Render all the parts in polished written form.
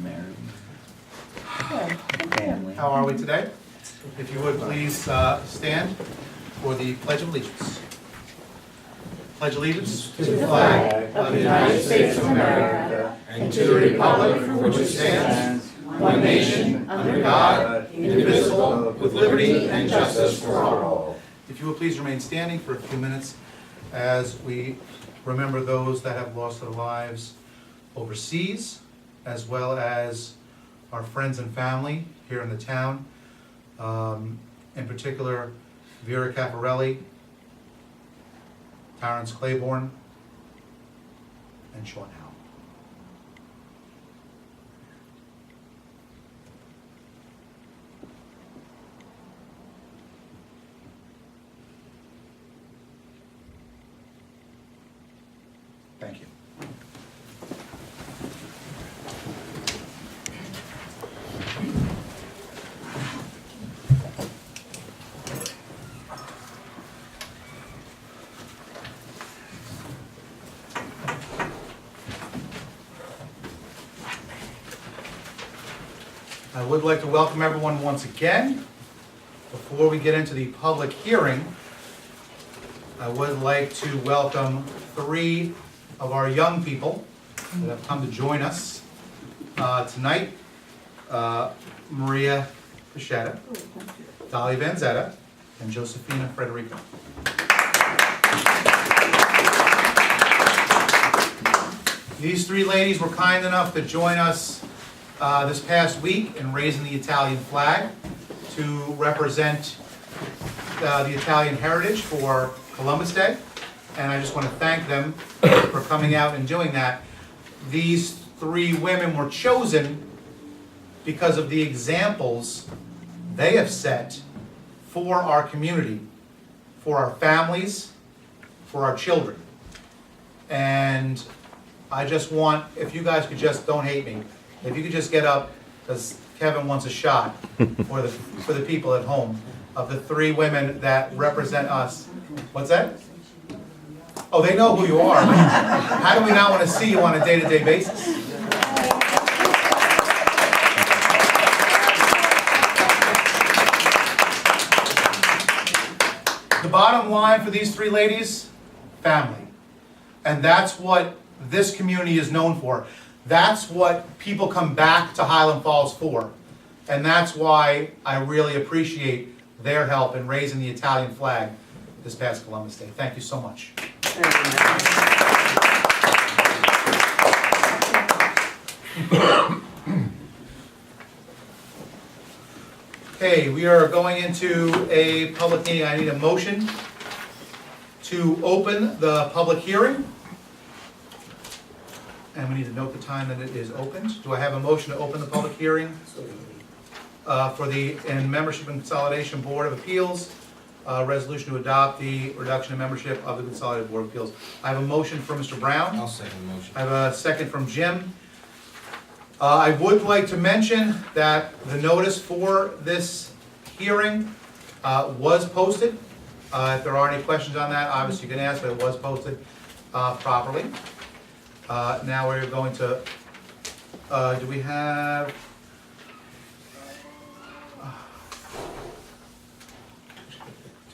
Married. Family. How are we today? If you would please stand for the Pledge of Allegiance. Pledge allegiance To the flag of the United States of America and to the republic for which it stands, one nation, under God, indivisible, with liberty and justice for all. If you would please remain standing for a few minutes as we remember those that have lost their lives overseas, as well as our friends and family here in the town. In particular, Vera Caparelli, Terrence Claiborne, and Sean Howe. Thank you. I would like to welcome everyone once again. Before we get into the public hearing, I would like to welcome 3 of our young people that have come to join us tonight. Maria Pichetta, Dolly Vanzetta, and Josephina Frederico. These 3 ladies were kind enough to join us this past week in raising the Italian flag to represent the Italian heritage for Columbus Day. And I just want to thank them for coming out and doing that. These 3 women were chosen because of the examples they have set for our community, for our families, for our children. And I just want, if you guys could just, don't hate me, if you could just get up, because Kevin wants a shot for the people at home, of the 3 women that represent us. What's that? Oh, they know who you are. How do we not want to see you on a day-to-day basis? The bottom line for these 3 ladies, family. And that's what this community is known for. That's what people come back to Highland Falls for. And that's why I really appreciate their help in raising the Italian flag this past Columbus Day. Thank you so much. Okay, we are going into a public meeting. I need a motion to open the public hearing. And we need to note the time that it is opened. Do I have a motion to open the public hearing for the Membership and Consolidation Board of Appeals, resolution to adopt the reduction in membership of the Consolidated Board of Appeals? I have a motion from Mr. Brown. I'll second the motion. I have a second from Jim. I would like to mention that the notice for this hearing was posted. If there are any questions on that, obviously you can ask, but it was posted properly. Now we're going to, do we have,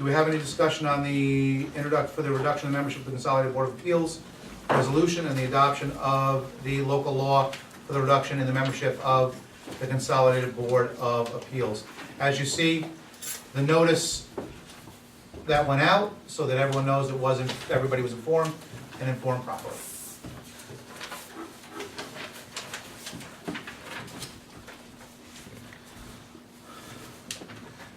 any discussion on the for the reduction of membership of the Consolidated Board of Appeals resolution and the adoption of the local law for the reduction in the membership of the Consolidated Board of Appeals? As you see, the notice that went out so that everyone knows everybody was informed and informed properly.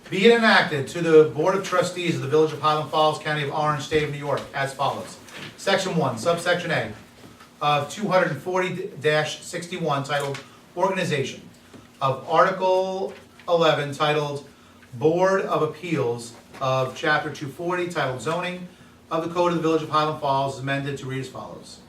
Be it enacted to the Board of Trustees of the Village of Highland Falls, County of Orange, State of New York, as follows. Section 1, subsection A, of 240-61, titled Organization, of Article 11, titled Board of Appeals, of Chapter 240, titled Zoning, of the Code of the Village of Highland Falls, is amended to read as follows.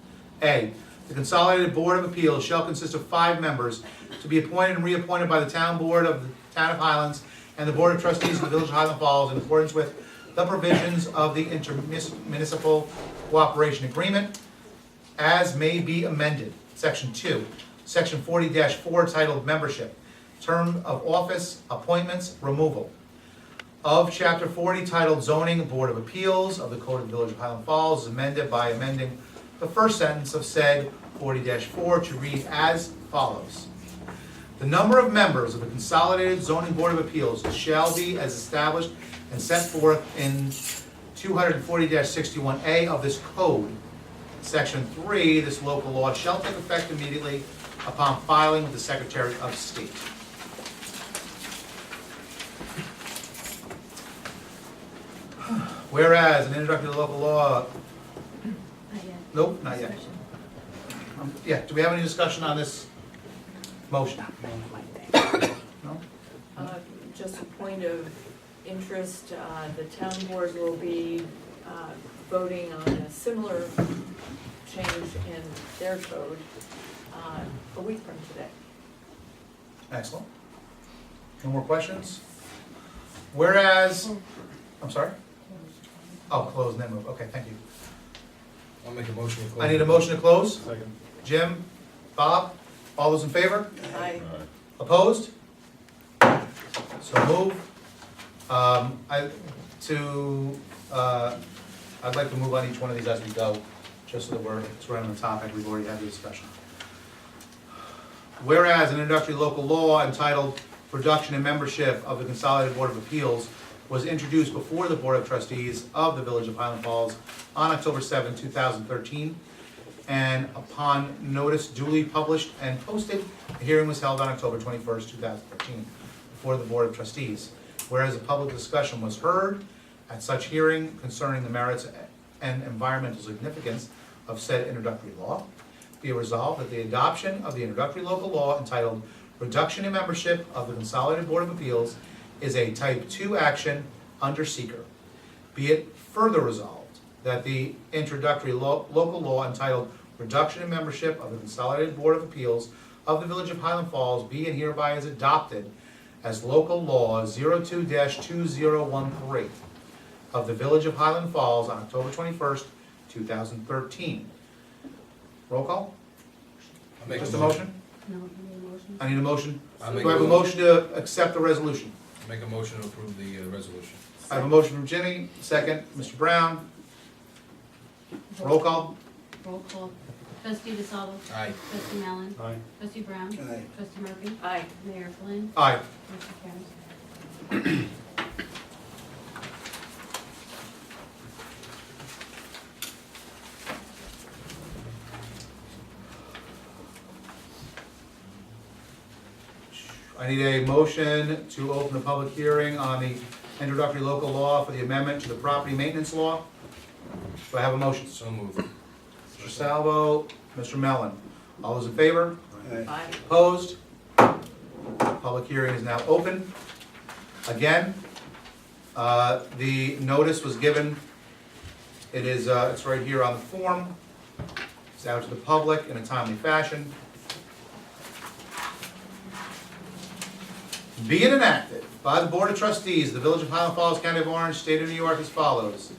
A, the Consolidated Board of Appeals shall consist of 5 members to be appointed and reappointed by the Town Board of the Town of Highlands and the Board of Trustees of the Village of Highland Falls in accordance with the provisions of the Intermunicipal Cooperation Agreement as may be amended. Section 2. Section 40-4 titled Membership, Term of Office, Appointments, Removal. Of Chapter 40 titled Zoning Board of Appeals of the Code of the Village of Highland Falls is amended by amending the first sentence of said 40-4 to read as follows. The number of members of the Consolidated Zoning Board of Appeals shall be as established and set forth in 240-61A of this code. Section 3, this local law shall take effect immediately upon filing with the Secretary of State. Whereas an introductory to the local law, Not yet. nope, not yet. Yeah, do we have any discussion on this motion? No? Just a point of interest, the town board will be voting on a similar change in their code a week from today. Excellent. No more questions? Whereas, I'm sorry? Oh, close and then move, okay, thank you. I'll make a motion to close. I need a motion to close. Second. Jim, Bob, all those in favor? I, Opposed? So move. I'd like to move on each one of these as we go, just so that it's right on the topic, we've already had the discussion. Whereas an introductory local law entitled Reduction in Membership of the Consolidated Board of Appeals was introduced before the Board of Trustees of the Village of Highland Falls on October 7, 2013, and upon notice duly published and posted, a hearing was held on October 21st, 2013, before the Board of Trustees. Whereas a public discussion was heard at such hearing concerning the merits and environmental significance of said introductory law, be it resolved that the adoption of the introductory local law entitled Reduction in Membership of the Consolidated Board of Appeals is a Type 2 action under seeker. Be it further resolved that the introductory local law entitled Reduction in Membership of the Consolidated Board of Appeals of the Village of Highland Falls be and hereby is adopted as local law 02-2013 of the Village of Highland Falls on October 21st, 2013. Roll call? I'll make Just a a motion. motion? No, you need a motion? I need a motion. I'll make Do I have a motion to accept the resolution? Make a motion to approve the resolution. I have a motion from Ginny, second, Mr. Brown. Roll call? Roll call. Trustee DeSalvo. Aye. Trustee Mallon. Aye. Trustee Brown. Aye. Trustee Murphy. I, Mayor Flynn. Aye. Motion carries. I need a motion to open the public hearing on the introductory local law for the amendment to the property maintenance law. Do I have a motion? So moved. Mr. Salvo, Mr. Mellon. All those in favor? I, Opposed? Public hearing is now open. Again, the notice was given, it's right here on the form. It's out to the public in a timely fashion. Be it enacted by the Board of Trustees of the Village of Highland Falls, County of Orange, State of New York as follows.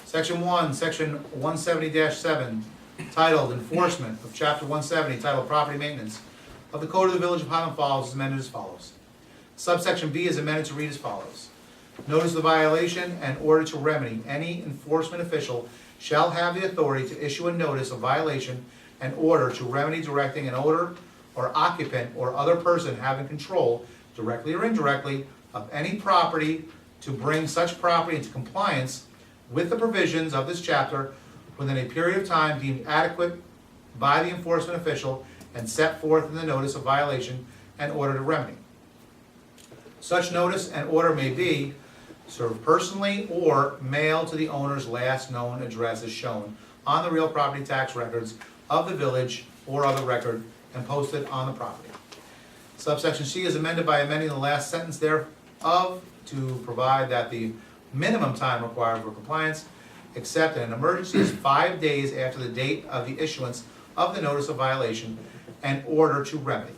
Section 1, Section 170-7, titled Enforcement of Chapter 170, titled Property Maintenance of the Code of the Village of Highland Falls is amended as follows. Subsection B is amended to read as follows. Notice of the violation and order to remedy. Any enforcement official shall have the authority to issue a notice of violation and order to remedy directing an owner or occupant or other person having control, directly or indirectly, of any property to bring such property into compliance with the provisions of this chapter within a period of time deemed adequate by the enforcement official and set forth in the notice of violation and order to remedy. Such notice and order may be served personally or mailed to the owner's last known address as shown on the real property tax records of the village or other record and posted on the property. Subsection C is amended by amending the last sentence thereof to provide that the minimum time required for compliance, except in an emergency, is 5 days after the date of the issuance of the notice of violation and order to remedy.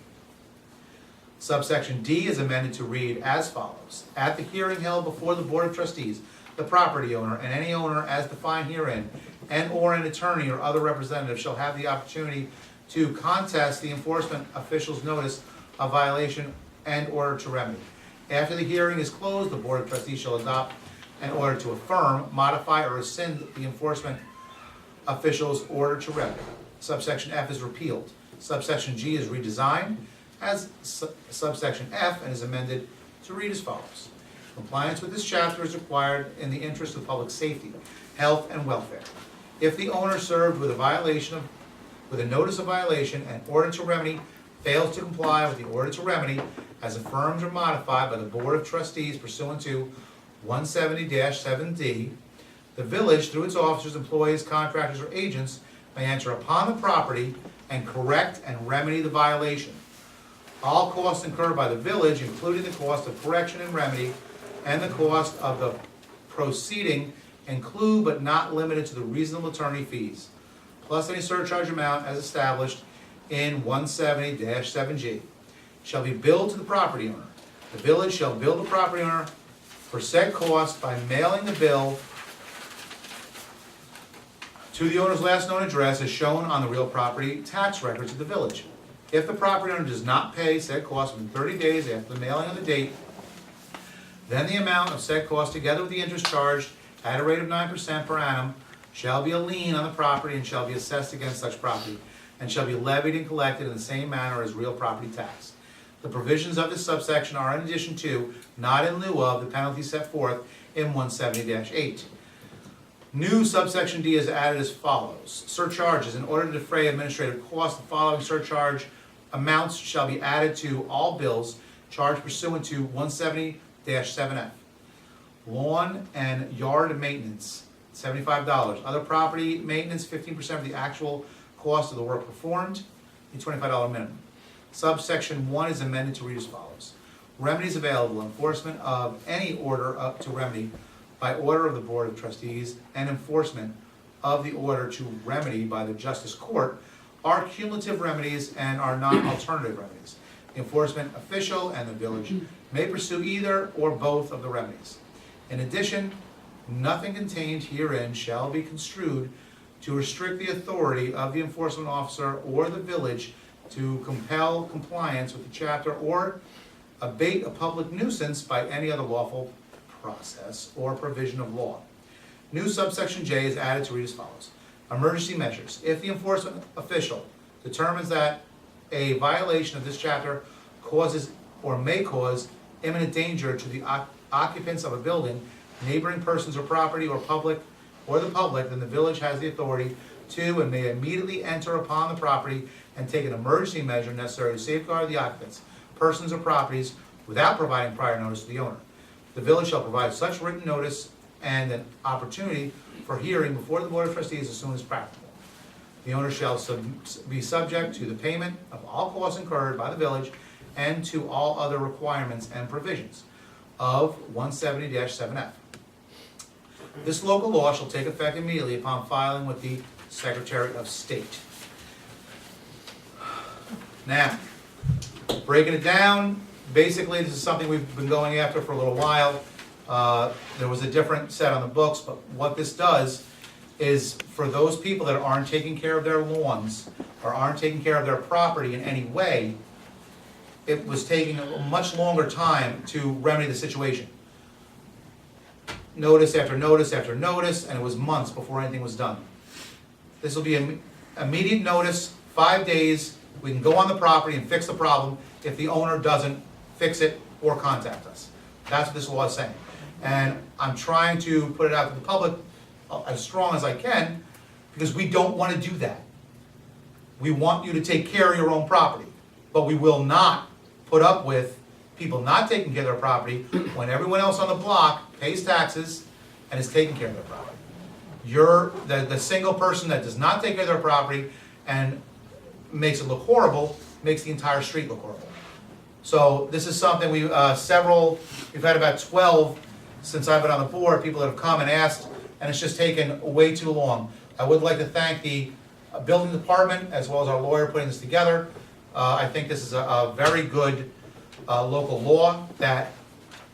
Subsection D is amended to read as follows. At the hearing held before the Board of Trustees, the property owner and any owner as defined herein, and or an attorney or other representative shall have the opportunity to contest the enforcement official's notice of violation and order to remedy. After the hearing is closed, the Board of Trustees shall adopt an order to affirm, modify, or rescind the enforcement official's order to remedy. Subsection F is repealed. Subsection G is redesigned as subsection F and is amended to read as follows. Compliance with this chapter is required in the interest of public safety, health, and welfare. If the owner served with a notice of violation and order to remedy fails to comply with the order to remedy as affirmed or modified by the Board of Trustees pursuant to 170-7D, the village, through its officers, employees, contractors, or agents, may enter upon the property and correct and remedy the violation. All costs incurred by the village, including the cost of correction and remedy and the cost of the proceeding, include but not limited to the reasonable attorney fees, plus any surcharge amount as established in 170-7G, shall be billed to the property owner. The village shall bill the property owner for said cost by mailing the bill to the owner's last known address as shown on the real property tax records of the village. If the property owner does not pay said cost within 30 days after the mailing of the date, then the amount of said cost, together with the interest charged at a rate of 9% per annum, shall be a lien on the property and shall be assessed against such property, and shall be levied and collected in the same manner as real property tax. The provisions of this subsection are in addition to, not in lieu of, the penalties set forth in 170-8. New subsection D is added as follows. Surcharges. In order to defray administrative costs, the following surcharge amounts shall be added to all bills charged pursuant to 170-7F. Lawn and yard maintenance, $75. Other property maintenance, 15% of the actual cost of the work performed, a $25 minimum. Subsection 1 is amended to read as follows. Remedies available. Enforcement of any order up to remedy by order of the Board of Trustees and enforcement of the order to remedy by the Justice Court are cumulative remedies and are not alternative remedies. The enforcement official and the village may pursue either or both of the remedies. In addition, nothing contained herein shall be construed to restrict the authority of the enforcement officer or the village to compel compliance with the chapter or abate a public nuisance by any other lawful process or provision of law. New subsection J is added to read as follows. Emergency measures. If the enforcement official determines that a violation of this chapter causes or may cause imminent danger to the occupants of a building, neighboring persons or property or the public, then the village has the authority to and may immediately enter upon the property and take an emergency measure necessary to safeguard the occupants, persons or properties without providing prior notice to the owner. The village shall provide such written notice and an opportunity for hearing before the Board of Trustees as soon as practical. The owner shall be subject to the payment of all costs incurred by the village and to all other requirements and provisions of 170-7F. This local law shall take effect immediately upon filing with the Secretary of State. Now, breaking it down, basically this is something we've been going after for a little while. There was a different set on the books, but what this does is for those people that aren't taking care of their lawns or aren't taking care of their property in any way, it was taking a much longer time to remedy the situation. Notice after notice after notice, and it was months before anything was done. This will be immediate notice, 5 days, we can go on the property and fix the problem if the owner doesn't fix it or contact us. That's what this law is saying. And I'm trying to put it out to the public as strong as I can, because we don't want to do that. We want you to take care of your own property, but we will not put up with people not taking care of their property when everyone else on the block pays taxes and is taking care of their property. You're the single person that does not take care of their property and makes it look horrible, makes the entire street look horrible. So this is something we've had about 12 since I've been on the board, people that have come and asked, and it's just taken way too long. I would like to thank the building department as well as our lawyer putting this together. I think this is a very good local law that,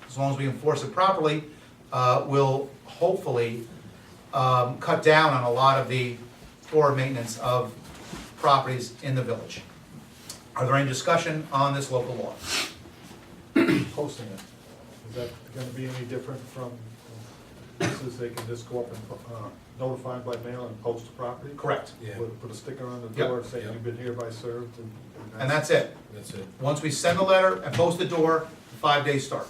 as long as we enforce it properly, will hopefully cut down on a lot of the poor maintenance of properties in the village. Are there any discussion on this local law? Posting it, is that gonna be any different from, places they can just go up and notify by mail and post the property? Correct. Yeah, Put a sticker on the Yep. door saying Yep. you've been hereby served And that's it. that's it. Once we send the letter and post the door, 5 days start.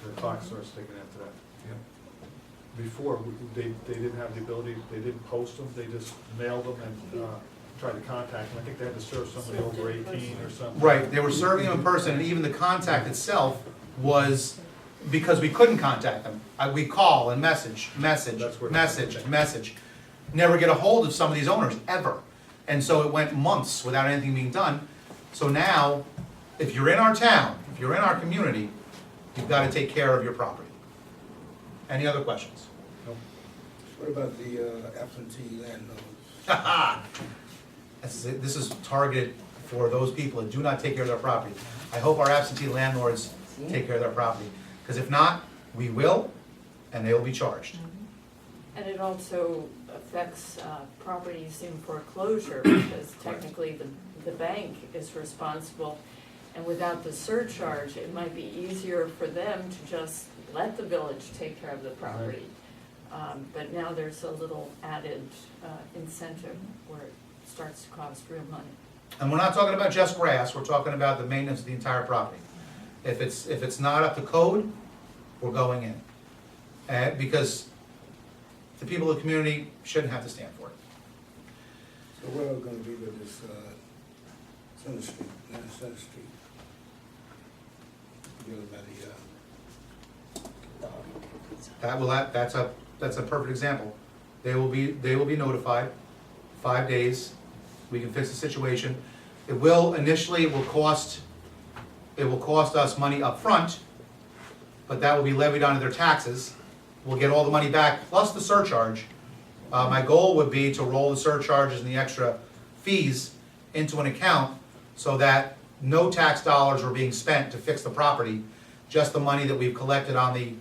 The clock starts ticking after that. Yeah. Before, they didn't have the ability, they didn't post them, they just mailed them and tried to contact them. I think they had to serve somebody over 18 or something. Right, they were serving them in person, and even the contact itself was, because we couldn't contact them. We call and message, That's where- message. Never get a hold of some of these owners, ever. And so it went months without anything being done. So now, if you're in our town, if you're in our community, you've got to take care of your property. Any other questions? What about the absentee landowners? This is targeted for those people that do not take care of their property. I hope our absentee landlords take care of their property, because if not, we will, and they will be charged. And it also affects properties in foreclosure, because technically the bank is responsible. And without the surcharge, it might be easier for them to just let the village take care of the property. But now there's a little added incentive where it starts to cost real money. And we're not talking about just grass, we're talking about the maintenance of the entire property. If it's not up to code, we're going in. Because the people of the community shouldn't have to stand for it. So what are gonna be with this, Center Street, Center Street? Dealing by That's a perfect example. They will be notified, 5 days, we can fix the situation. It will cost us money up front, but that will be levied onto their taxes. We'll get all the money back plus the surcharge. My goal would be to roll the surcharges and the extra fees into an account so that no tax dollars are being spent to fix the property, just the money that we've collected on the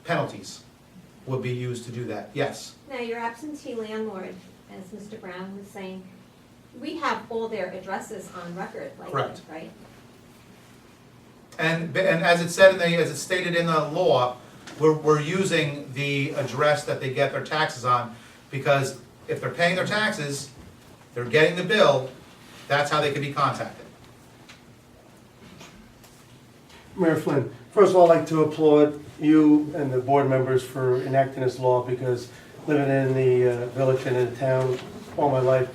penalties would be used to do that, yes. Now, your absentee landlord, as Mr. Brown was saying, we have all their addresses on record, like, Correct. right? And as it said as it's stated in the law, we're using the address that they get their taxes on, because if they're paying their taxes, they're getting the bill, that's how they can be contacted. Mayor Flynn, first of all, I'd like to applaud you and the board members for enacting this law, because living in the village and in the town all my life,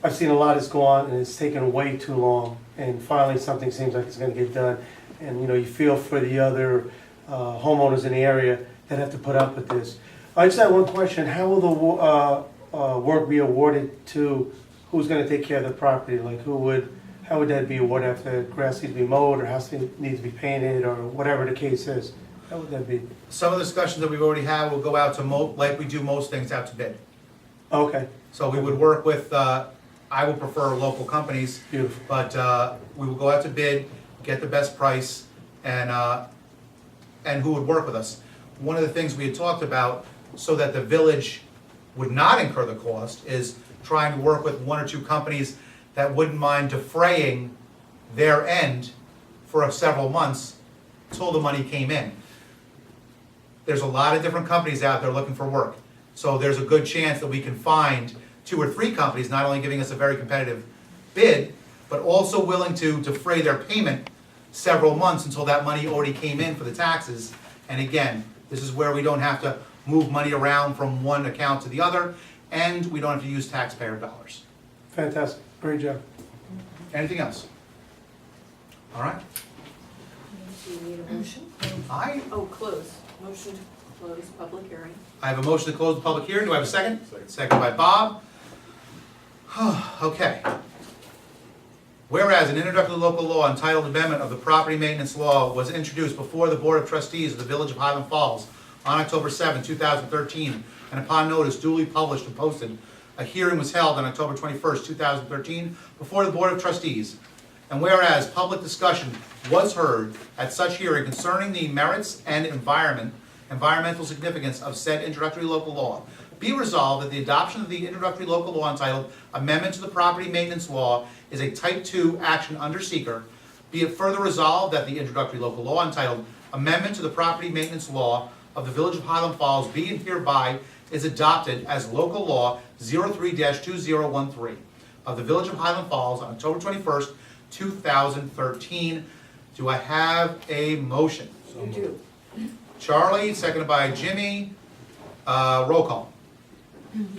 I've seen a lot that's gone and it's taken way too long, and finally something seems like it's gonna get done. And you feel for the other homeowners in the area that have to put up with this. I just have one question: how will the work be awarded to who's gonna take care of the property? Like how would that be awarded after grass needs to be mowed or house needs to be painted or whatever the case is? How would that be? Some of the discussions that we've already had will go out to like we do most things, out to bid. Okay, So we would work with, I would prefer local companies, beautiful. but we will go out to bid, get the best price, and who would work with us. One of the things we had talked about, so that the village would not incur the cost, is trying to work with 1 or 2 companies that wouldn't mind defraying their end for several months till the money came in. There's a lot of different companies out there looking for work, so there's a good chance that we can find 2 or 3 companies not only giving us a very competitive bid, but also willing to defray their payment several months until that money already came in for the taxes. And again, this is where we don't have to move money around from one account to the other, and we don't have to use taxpayer dollars. Fantastic, great job. Anything else? All right. Do you need a motion? Close. Motion to close public hearing. I have a motion to close the public hearing. Do I have a second? Second. Second by Bob. Okay. Whereas an introductory local law entitled Amendment of the Property Maintenance Law was introduced before the Board of Trustees of the Village of Highland Falls on October 7, 2013, and upon notice duly published and posted, a hearing was held on October 21, 2013, before the Board of Trustees. And whereas public discussion was heard at such hearing concerning the merits and environmental significance of said introductory local law, Be resolved that the adoption of the introductory local law entitled Amendment to the Property Maintenance Law is a Type 2 action under seeker. Be it further resolved that the introductory local law entitled Amendment to the Property Maintenance Law of the Village of Highland Falls be and hereby is adopted as local law 03-2013 of the Village of Highland Falls on October 21st, 2013. Do I have a motion? You do. Charlie, seconded by Jimmy. Roll call.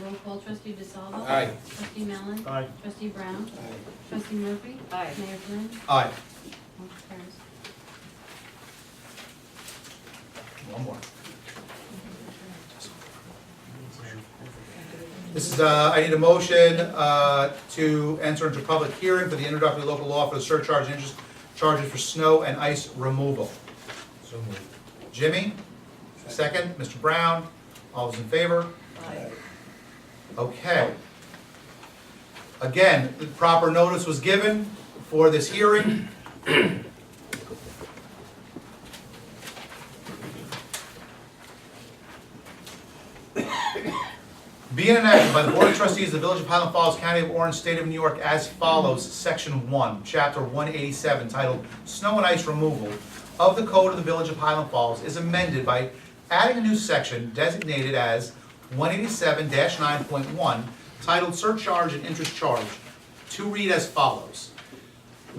Roll call, trustee DeSalvo. Aye. Trustee Mallon. Aye. Trustee Brown. Aye. Trustee Murphy. Aye. Mayor Flynn. Aye. Motion carries. One more. This is, I need a motion to enter into public hearing for the introductory local law for the surcharge and interest charges for snow and ice removal. So moved. Jimmy, second. Mr. Brown, all those in favor? Aye. Okay. Again, the proper notice was given for this hearing. Being enacted by the Board of Trustees of the Village of Highland Falls, County of Orange, State of New York as follows, Section 1, Chapter 187, titled Snow and Ice Removal of the Code of the Village of Highland Falls is amended by adding a new section designated as 187-9.1, titled Surcharge and Interest Charge, to read as follows.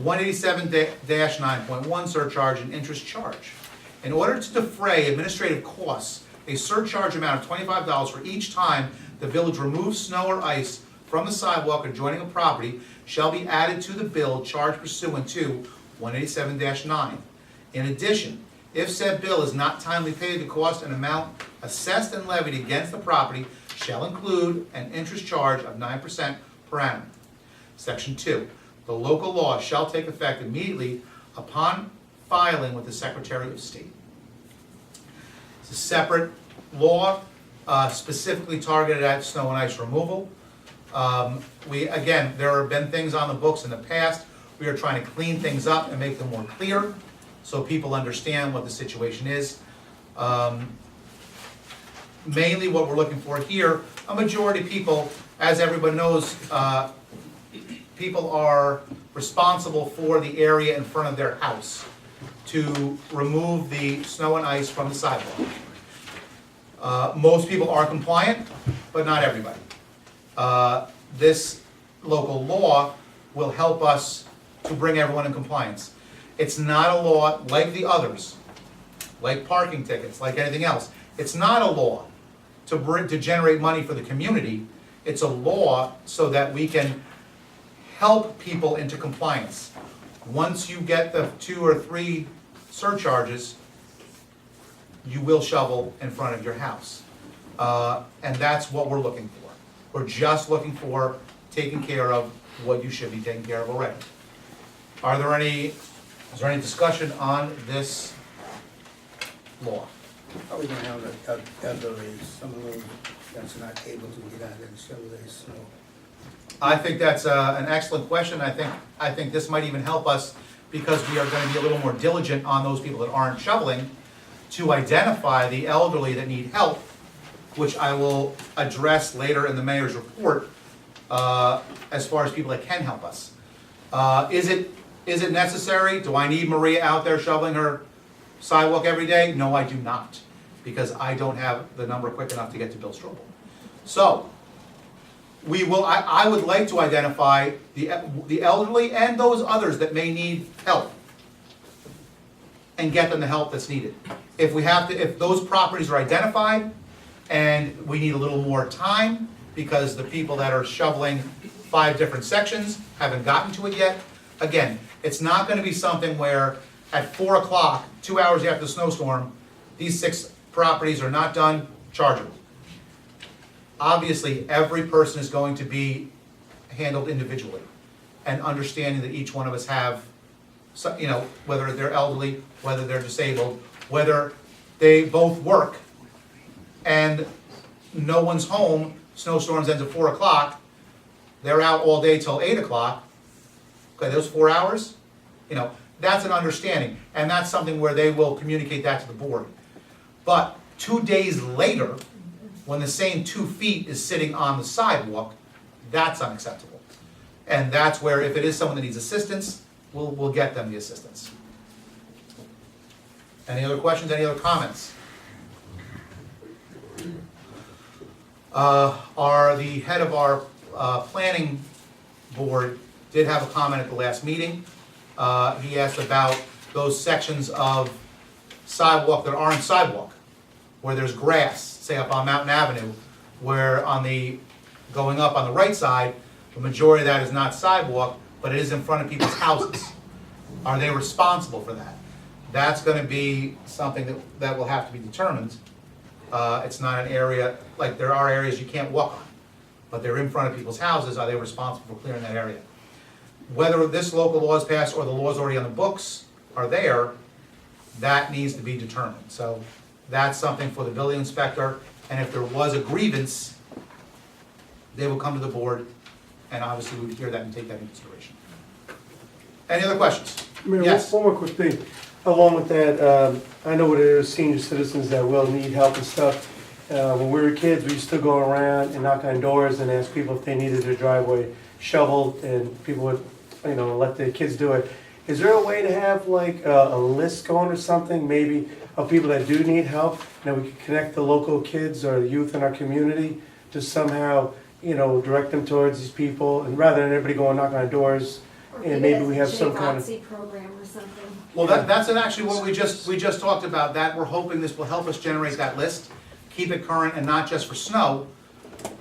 187-9.1 Surcharge and Interest Charge. In order to defray administrative costs, a surcharge amount of $25 for each time the village removes snow or ice from the sidewalk adjoining a property shall be added to the bill charged pursuant to 187-9. In addition, if said bill is not timely paid, the cost and amount assessed and levied against the property shall include an interest charge of 9% per annum. Section 2. The local law shall take effect immediately upon filing with the Secretary of State. It's a separate law specifically targeted at snow and ice removal. Again, there have been things on the books in the past. We are trying to clean things up and make them more clear so people understand what the situation is. Mainly what we're looking for here, a majority of people, as everyone knows, people are responsible for the area in front of their house to remove the snow and ice from the sidewalk. Most people are compliant, but not everybody. This local law will help us to bring everyone in compliance. It's not a law like the others, like parking tickets, like anything else. It's not a law to generate money for the community. It's a law so that we can help people into compliance. Once you get the 2 or 3 surcharges, you will shovel in front of your house. And that's what we're looking for. We're just looking for taking care of what you should be taking care of already. Is there any discussion on this law? How are we gonna have the elderly, some of them that's not able to get out and shovel their snow? I think that's an excellent question. I think this might even help us because we are going to be a little more diligent on those people that aren't shoveling to identify the elderly that need help, which I will address later in the mayor's report as far as people that can help us. Is it necessary? Do I need Maria out there shoveling her sidewalk every day? No, I do not, because I don't have the number quick enough to get to Bill Strobel. So, I would like to identify the elderly and those others that may need help and get them the help that's needed. If those properties are identified and we need a little more time because the people that are shoveling 5 different sections haven't gotten to it yet, again, it's not gonna be something where at 4 o'clock, 2 hours after the snowstorm, these 6 properties are not done, charge them. Obviously, every person is going to be handled individually, and understanding that each one of us have, whether they're elderly, whether they're disabled, whether they both work, and no one's home, snowstorms ends at 4 o'clock, they're out all day till 8 o'clock, okay, those 4 hours, that's an understanding, and that's something where they will communicate that to the board. But 2 days later, when the same 2 feet is sitting on the sidewalk, that's unacceptable. And that's where, if it is someone that needs assistance, we'll get them the assistance. Any other questions, any other comments? The head of our planning board did have a comment at the last meeting. He asked about those sections of sidewalk that aren't sidewalk, where there's grass, say up on Mountain Avenue, where going up on the right side, the majority of that is not sidewalk, but it is in front of people's houses. Are they responsible for that? That's gonna be something that will have to be determined. It's not an area, like there are areas you can't walk on, but they're in front of people's houses, are they responsible for clearing that area? Whether this local law is passed or the laws already on the books are there, that needs to be determined. So that's something for the building inspector, and if there was a grievance, they will come to the board, and obviously we would hear that and take that into consideration. Any other questions? Mayor, Yes. one more quick thing. Along with that, I know there's senior citizens that will need help and stuff. When we were kids, we used to go around and knock on doors and ask people if they needed their driveway shoveled, and people would, let the kids do it. Is there a way to have like a list going or something, maybe, of people that do need help? That we could connect the local kids or the youth in our community to somehow, direct them towards these people, and rather than everybody going knocking on doors, and maybe we have some kind of. JVOC program or something. Well, that's actually what we just talked about, that we're hoping this will help us generate that list, keep it current, and not just for snow.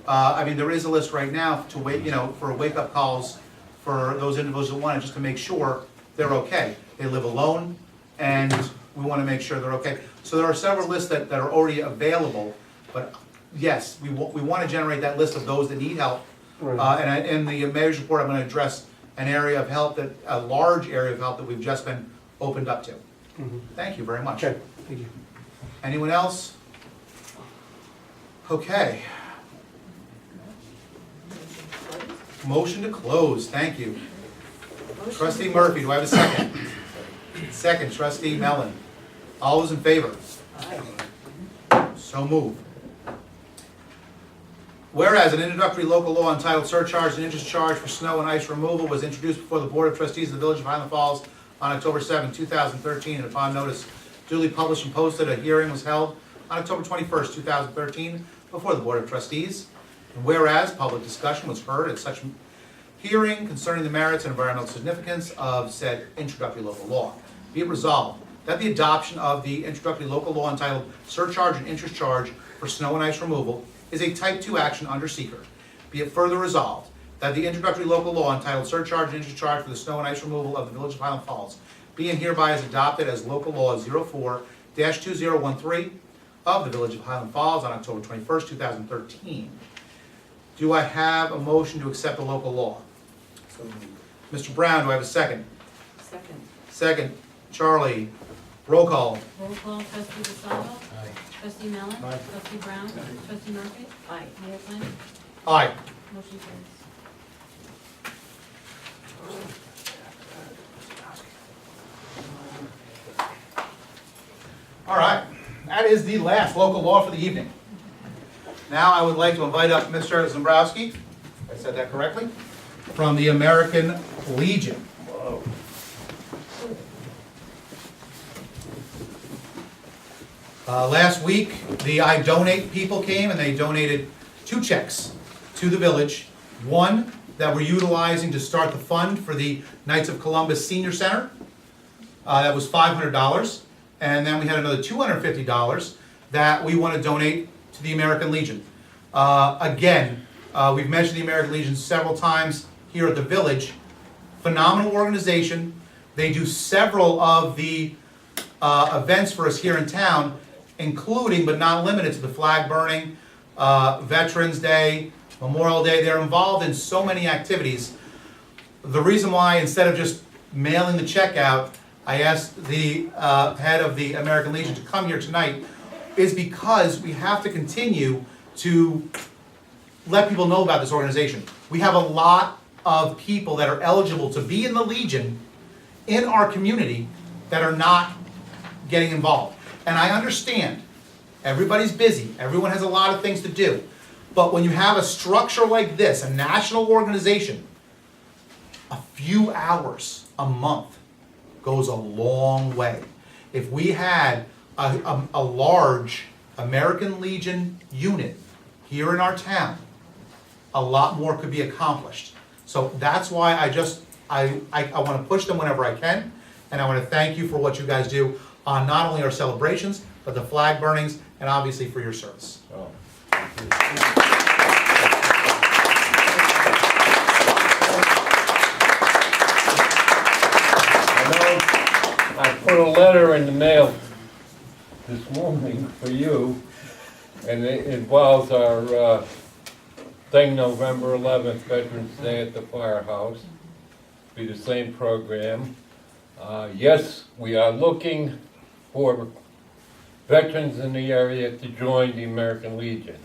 There is a list right now to wait, for wake-up calls for those individuals that want it, just to make sure they're okay. They live alone, and we want to make sure they're okay. So there are several lists that are already available, but yes, we want to generate that list of those that need help. Right. And in the mayor's report, I'm going to address an area of help, a large area of help that we've just been opened up to. Mhm. Thank you very much. Okay, thank you. Anyone else? Okay. Motion to close, thank you. Trustee Murphy, do I have a second? Second, trustee Mellon. All those in favor? So moved. Whereas an introductory local law entitled Surcharge and Interest Charge for Snow and Ice Removal was introduced before the Board of Trustees of the Village of Highland Falls on October 7, 2013, and upon notice duly published and posted, a hearing was held on October 21st, 2013, before the Board of Trustees. And whereas public discussion was heard at such hearing concerning the merits and environmental significance of said introductory local law, be it resolved that the adoption of the introductory local law entitled Surcharge and Interest Charge for Snow and Ice Removal is a Type 2 action under seeker. Be it further resolved that the introductory local law entitled Surcharge and Interest Charge for the Snow and Ice Removal of the Village of Highland Falls be and hereby is adopted as local law 04-2013 of the Village of Highland Falls on October 21st, 2013. Do I have a motion to accept the local law? So moved. Mr. Brown, do I have a second? Second. Second, Charlie. Roll call. Roll call, trustee DeSalvo. Aye. Trustee Mellon. Aye. Trustee Brown. Trustee Murphy. Aye. Mayor Flynn. Aye. Motion carries. All right, that is the last local law for the evening. Now I would like to invite up Mr. Zambrowski, if I said that correctly, from the American Legion. Last week, the I Donate people came and they donated 2 checks to the village. One that we're utilizing to start the fund for the Knights of Columbus Senior Center. That was $500. And then we had another $250 that we want to donate to the American Legion. Again, we've mentioned the American Legion several times here at the village. Phenomenal organization. They do several of the events for us here in town, including but not limited to the flag burning, Veterans Day, Memorial Day. They're involved in so many activities. The reason why, instead of just mailing the check out, I asked the head of the American Legion to come here tonight, is because we have to continue to let people know about this organization. We have a lot of people that are eligible to be in the Legion in our community that are not getting involved. And I understand Everybody's busy, everyone has a lot of things to do. But when you have a structure like this, a national organization, a few hours a month goes a long way. If we had a large American Legion unit here in our town, a lot more could be accomplished. So that's why I want to push them whenever I can, and I want to thank you for what you guys do on not only our celebrations, but the flag burnings, and obviously for your service. I put a letter in the mail this morning for you, and it involves our thing November 11th, Veterans Day at the firehouse. Be the same program. Yes, we are looking for veterans in the area to join the American Legion.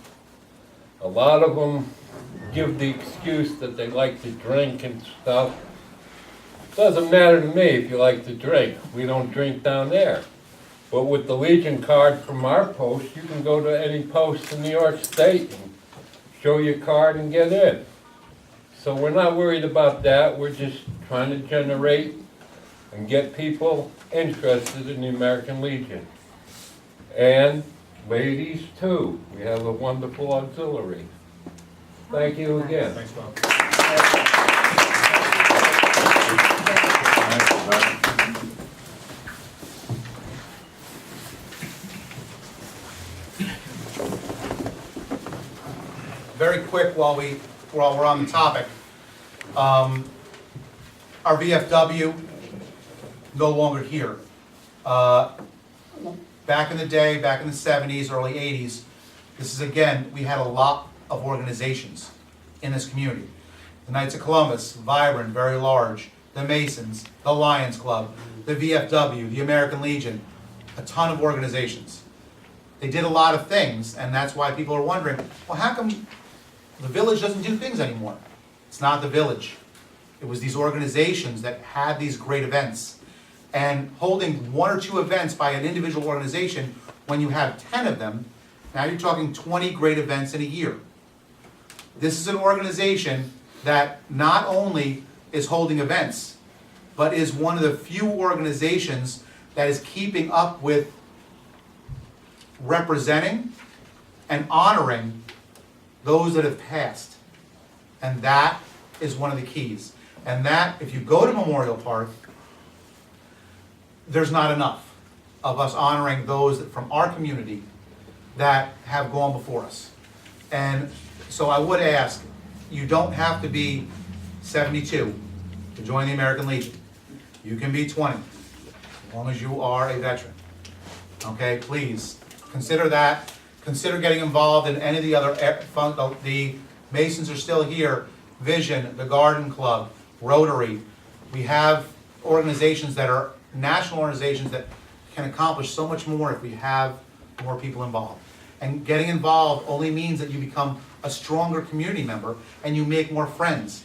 A lot of them give the excuse that they like to drink and stuff. Doesn't matter to me if you like to drink. We don't drink down there. But with the Legion card from our post, you can go to any post in New York State and show your card and get in. So we're not worried about that. We're just trying to generate and get people interested in the American Legion. And ladies too. We have a wonderful auxiliary. Thank you again. Thanks, Bob. Very quick while we're on the topic. Our VFW, no longer here. Back in the day, back in the 70s, early 80s, this is again, we had a lot of organizations in this community. The Knights of Columbus, vibrant, very large. The Masons, the Lions Club, the VFW, the American Legion, a ton of organizations. They did a lot of things, and that's why people are wondering, well, how come the village doesn't do things anymore? It's not the village. It was these organizations that had these great events. And holding 1 or 2 events by an individual organization, when you have 10 of them, now you're talking 20 great events in a year. This is an organization that not only is holding events, but is one of the few organizations that is keeping up with representing and honoring those that have passed. And that is one of the keys. And that, if you go to Memorial Park, there's not enough of us honoring those from our community that have gone before us. And so I would ask, you don't have to be 72 to join the American Legion. You can be 20, as long as you are a veteran. Okay, please, consider that. Consider getting involved in any of the other, the Masons are still here, Vision, the Garden Club, Rotary. We have organizations that are national organizations that can accomplish so much more if we have more people involved. And getting involved only means that you become a stronger community member and you make more friends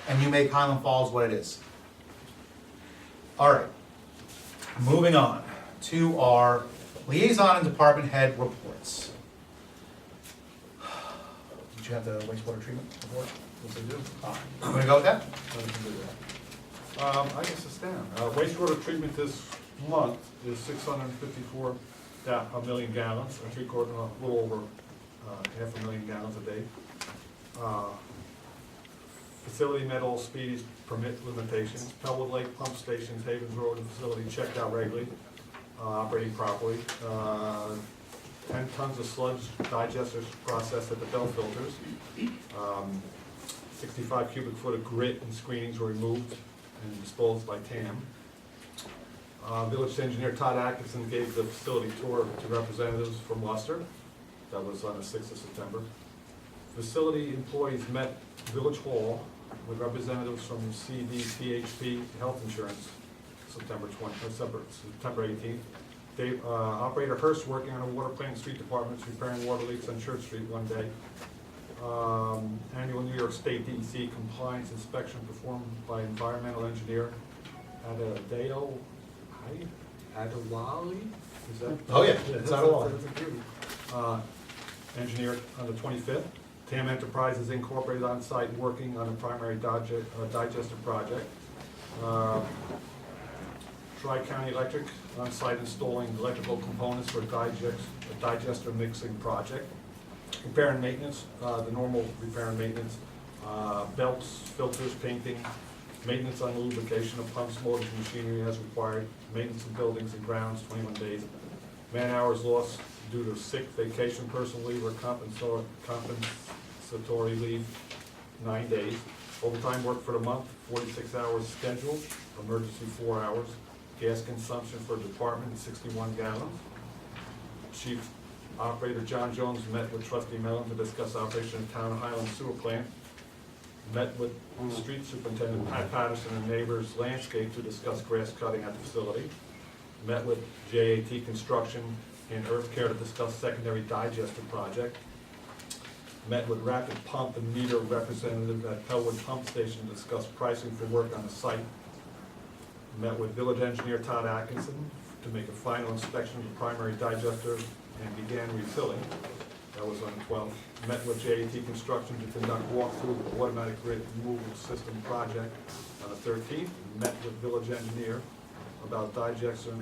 and you make Highland Falls what it is. All right, moving on to our liaison and department head reports. Did you have the wastewater treatment report? Yes, I do. You want to go with that? I can do that. I guess it's down. Wastewater treatment this month is 654 million gallons, a little over 500,000 gallons a day. Facility met all speeds, permit limitations. Pellwood Lake Pump Stations, Havens Road and facility checked out regularly, operating properly. 10 tons of sludge digesters processed at the bell filters. 65 cubic foot of grit and screenings were removed and disposed by TAM. Village engineer Todd Atkinson gave the facility tour to representatives from Worcester. That was on the 6th of September. Facility employees met Village Hall with representatives from CD, PHP, Health Insurance, September 18th. Operator Hurst working on a water plant in street departments, repairing water leaks on Church Street one day. Annual New York State DEC compliance inspection performed by environmental engineer Adewale. Is that? Oh yeah, it's out of law. That's a beauty. engineer on the 25th. TAM Enterprises Incorporated on site working on a primary digester project. Tri-County Electric on site installing electrical components for a digester mixing project. Repair and maintenance, the normal repair and maintenance, belts, filters, painting, maintenance on lubrication of pumps, motors, and machinery as required, maintenance of buildings and grounds, 21 days. Man hours lost due to sick, vacation, personal leave, or compensatory leave, 9 days. Overtime work for the month, 46 hours scheduled, emergency 4 hours. Gas consumption for department, 61 gallons. Chief Operator John Jones met with Trustee Mellon to discuss operation of Town Highland Sewer Plant. Met with Street Superintendent Pat Patterson and Neighbors Landscape to discuss grass cutting at the facility. Met with JAT Construction and Earth Care to discuss secondary digester project. Met with Rapid Pump and Meter representative at Pellwood Pump Station to discuss pricing for work on the site. Met with village engineer Todd Atkinson to make a final inspection of the primary digester and began refilling. That was on the 12th. Met with JAT Construction to conduct walkthrough of the automatic grid removal system project on the 13th. Met with village engineer about digester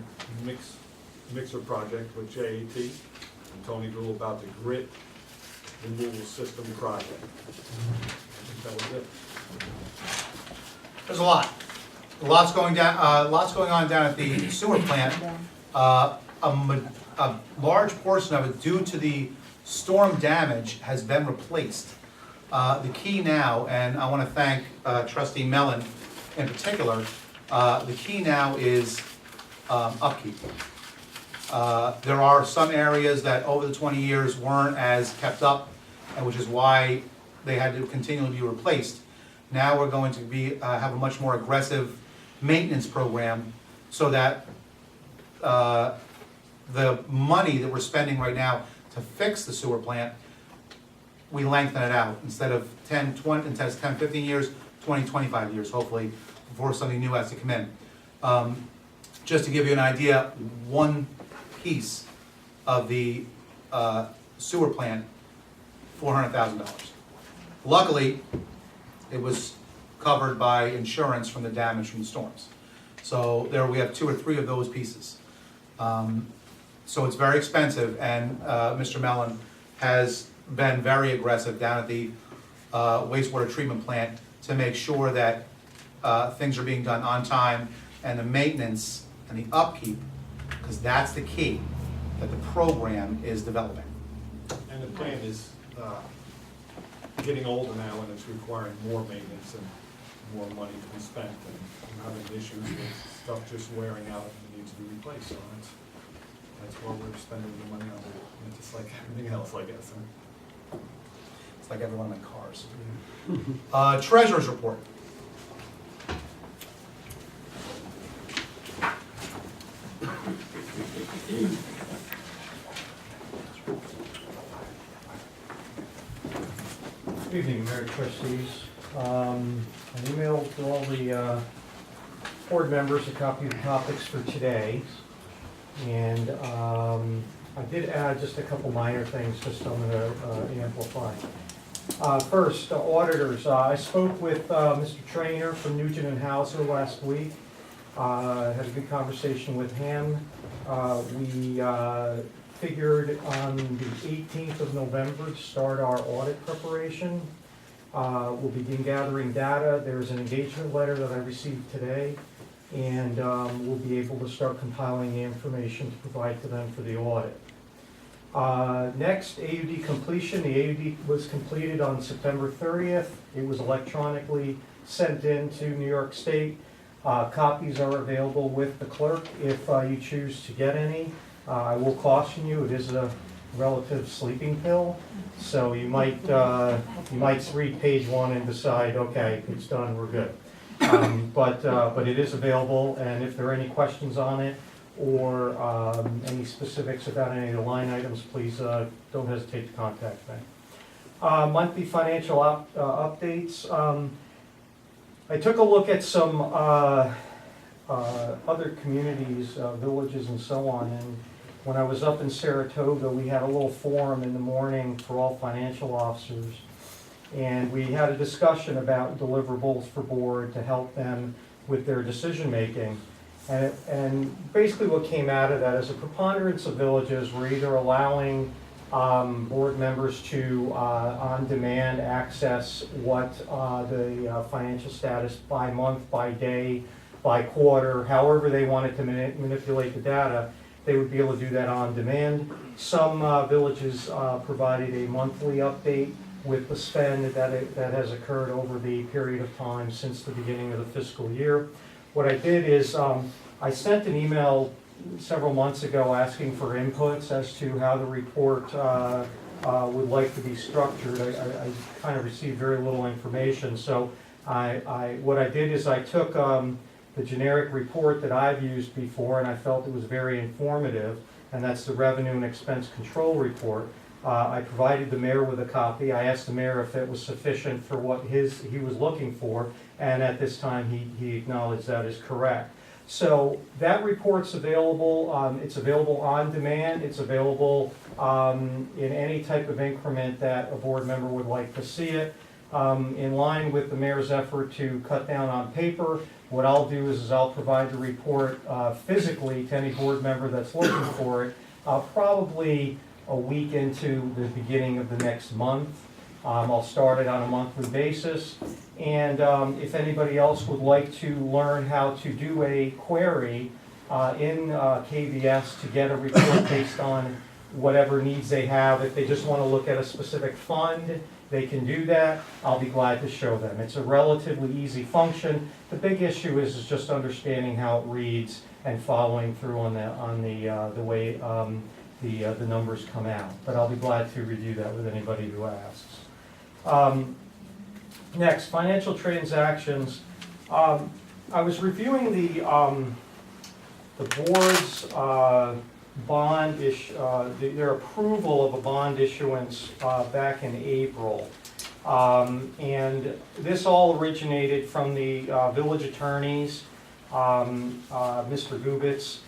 mixer project with JAT, and Tony Drew about the grid removal system project. I think that was it. There's a lot. Lots going on down at the sewer plant. A large portion of it, due to the storm damage, has been replaced. The key now, and I want to thank Trustee Mellon in particular, the key now is upkeep. There are some areas that over the 20 years weren't as kept up, and which is why they had to continually be replaced. Now we're going to have a much more aggressive maintenance program so that the money that we're spending right now to fix the sewer plant, we lengthen it out instead of 10, 15 years, 20, 25 years, hopefully, before something new has to come in. Just to give you an idea, one piece of the sewer plant, $400,000. Luckily, it was covered by insurance from the damage from the storms. So there we have 2 or 3 of those pieces. So it's very expensive, and Mr. Mellon has been very aggressive down at the wastewater treatment plant to make sure that things are being done on time, and the maintenance and the upkeep, because that's the key that the program is developing. And the plant is getting older now, and it's requiring more maintenance and more money to be spent, and I'm having issues with stuff just wearing out and needs to be replaced. So that's why we're spending the money on it. And it's just like everything else, I guess. It's like every one of my cars. Treasurer's report. Good evening, Mayor Trustees. I emailed all the board members a copy of the topics for today, and I did add just a couple minor things, just I'm going to amplify. First, auditors. I spoke with Mr. Trainer from Nugent and Hauser last week. Had a good conversation with him. We figured on the 18th of November to start our audit preparation. We'll begin gathering data. There's an engagement letter that I received today, and we'll be able to start compiling the information to provide to them for the audit. Next, AUD completion. The AUD was completed on September 30th. It was electronically sent in to New York State. Copies are available with the clerk if you choose to get any. I will caution you, it is a relative sleeping pill, so you might read page 1 and decide, okay, it's done, we're good. But it is available, and if there are any questions on it or any specifics about any of the line items, please don't hesitate to contact me. Monthly financial updates. I took a look at some other communities, villages and so on, when I was up in Saratoga, we had a little forum in the morning for all financial officers. And we had a discussion about deliverables for board to help them with their decision-making. And basically what came out of that is a preponderance of villages were either allowing board members to on-demand access what the financial status by month, by day, by quarter, however they wanted to manipulate the data, they would be able to do that on demand. Some villages provided a monthly update with the spend that has occurred over the period of time since the beginning of the fiscal year. What I did is I sent an email several months ago asking for inputs as to how the report would like to be structured. I kind of received very little information, so what I did is I took the generic report that I've used before, and I felt it was very informative, and that's the Revenue and Expense Control Report. I provided the mayor with a copy. I asked the mayor if it was sufficient for what he was looking for, and at this time he acknowledged that is correct. So that report's available. It's available on demand. It's available in any type of increment that a board member would like to see it. In line with the mayor's effort to cut down on paper, what I'll do is I'll provide the report physically to any board member that's looking for it, probably a week into the beginning of the next month. I'll start it on a monthly basis. And if anybody else would like to learn how to do a query in KVS to get a report based on whatever needs they have, if they just want to look at a specific fund, they can do that. I'll be glad to show them. It's a relatively easy function. The big issue is just understanding how it reads and following through on the way the numbers come out. But I'll be glad to review that with anybody who asks. Next, financial transactions. I was reviewing the board's bond issue, their approval of a bond issuance back in April. And this all originated from the village attorneys, Mr. Gubitz.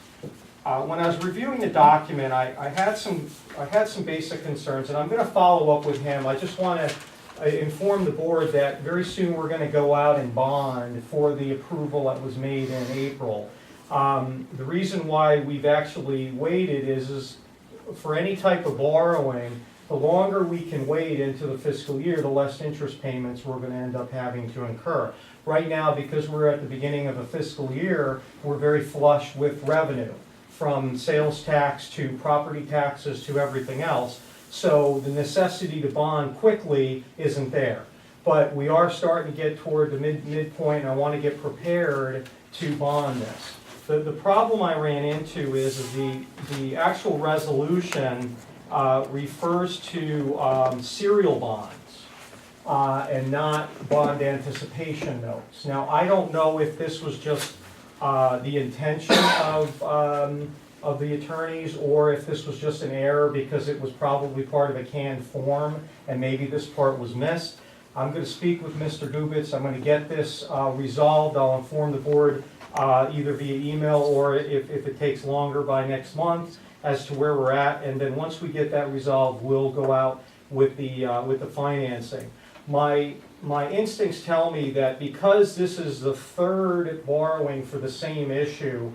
When I was reviewing the document, I had some basic concerns, and I'm going to follow up with him. I just want to inform the board that very soon we're going to go out and bond for the approval that was made in April. The reason why we've actually waited is for any type of borrowing, the longer we can wait into the fiscal year, the less interest payments we're going to end up having to incur. Right now, because we're at the beginning of a fiscal year, we're very flush with revenue, from sales tax to property taxes to everything else. So the necessity to bond quickly isn't there. But we are starting to get toward the midpoint, and I want to get prepared to bond this. The problem I ran into is the actual resolution refers to serial bonds and not bond anticipation notes. Now, I don't know if this was just the intention of the attorneys, or if this was just an error because it was probably part of a canned form and maybe this part was missed. I'm going to speak with Mr. Gubitz. I'm going to get this resolved. I'll inform the board either via email or if it takes longer by next month as to where we're at. And then once we get that resolved, we'll go out with the financing. My instincts tell me that because this is the third borrowing for the same issue,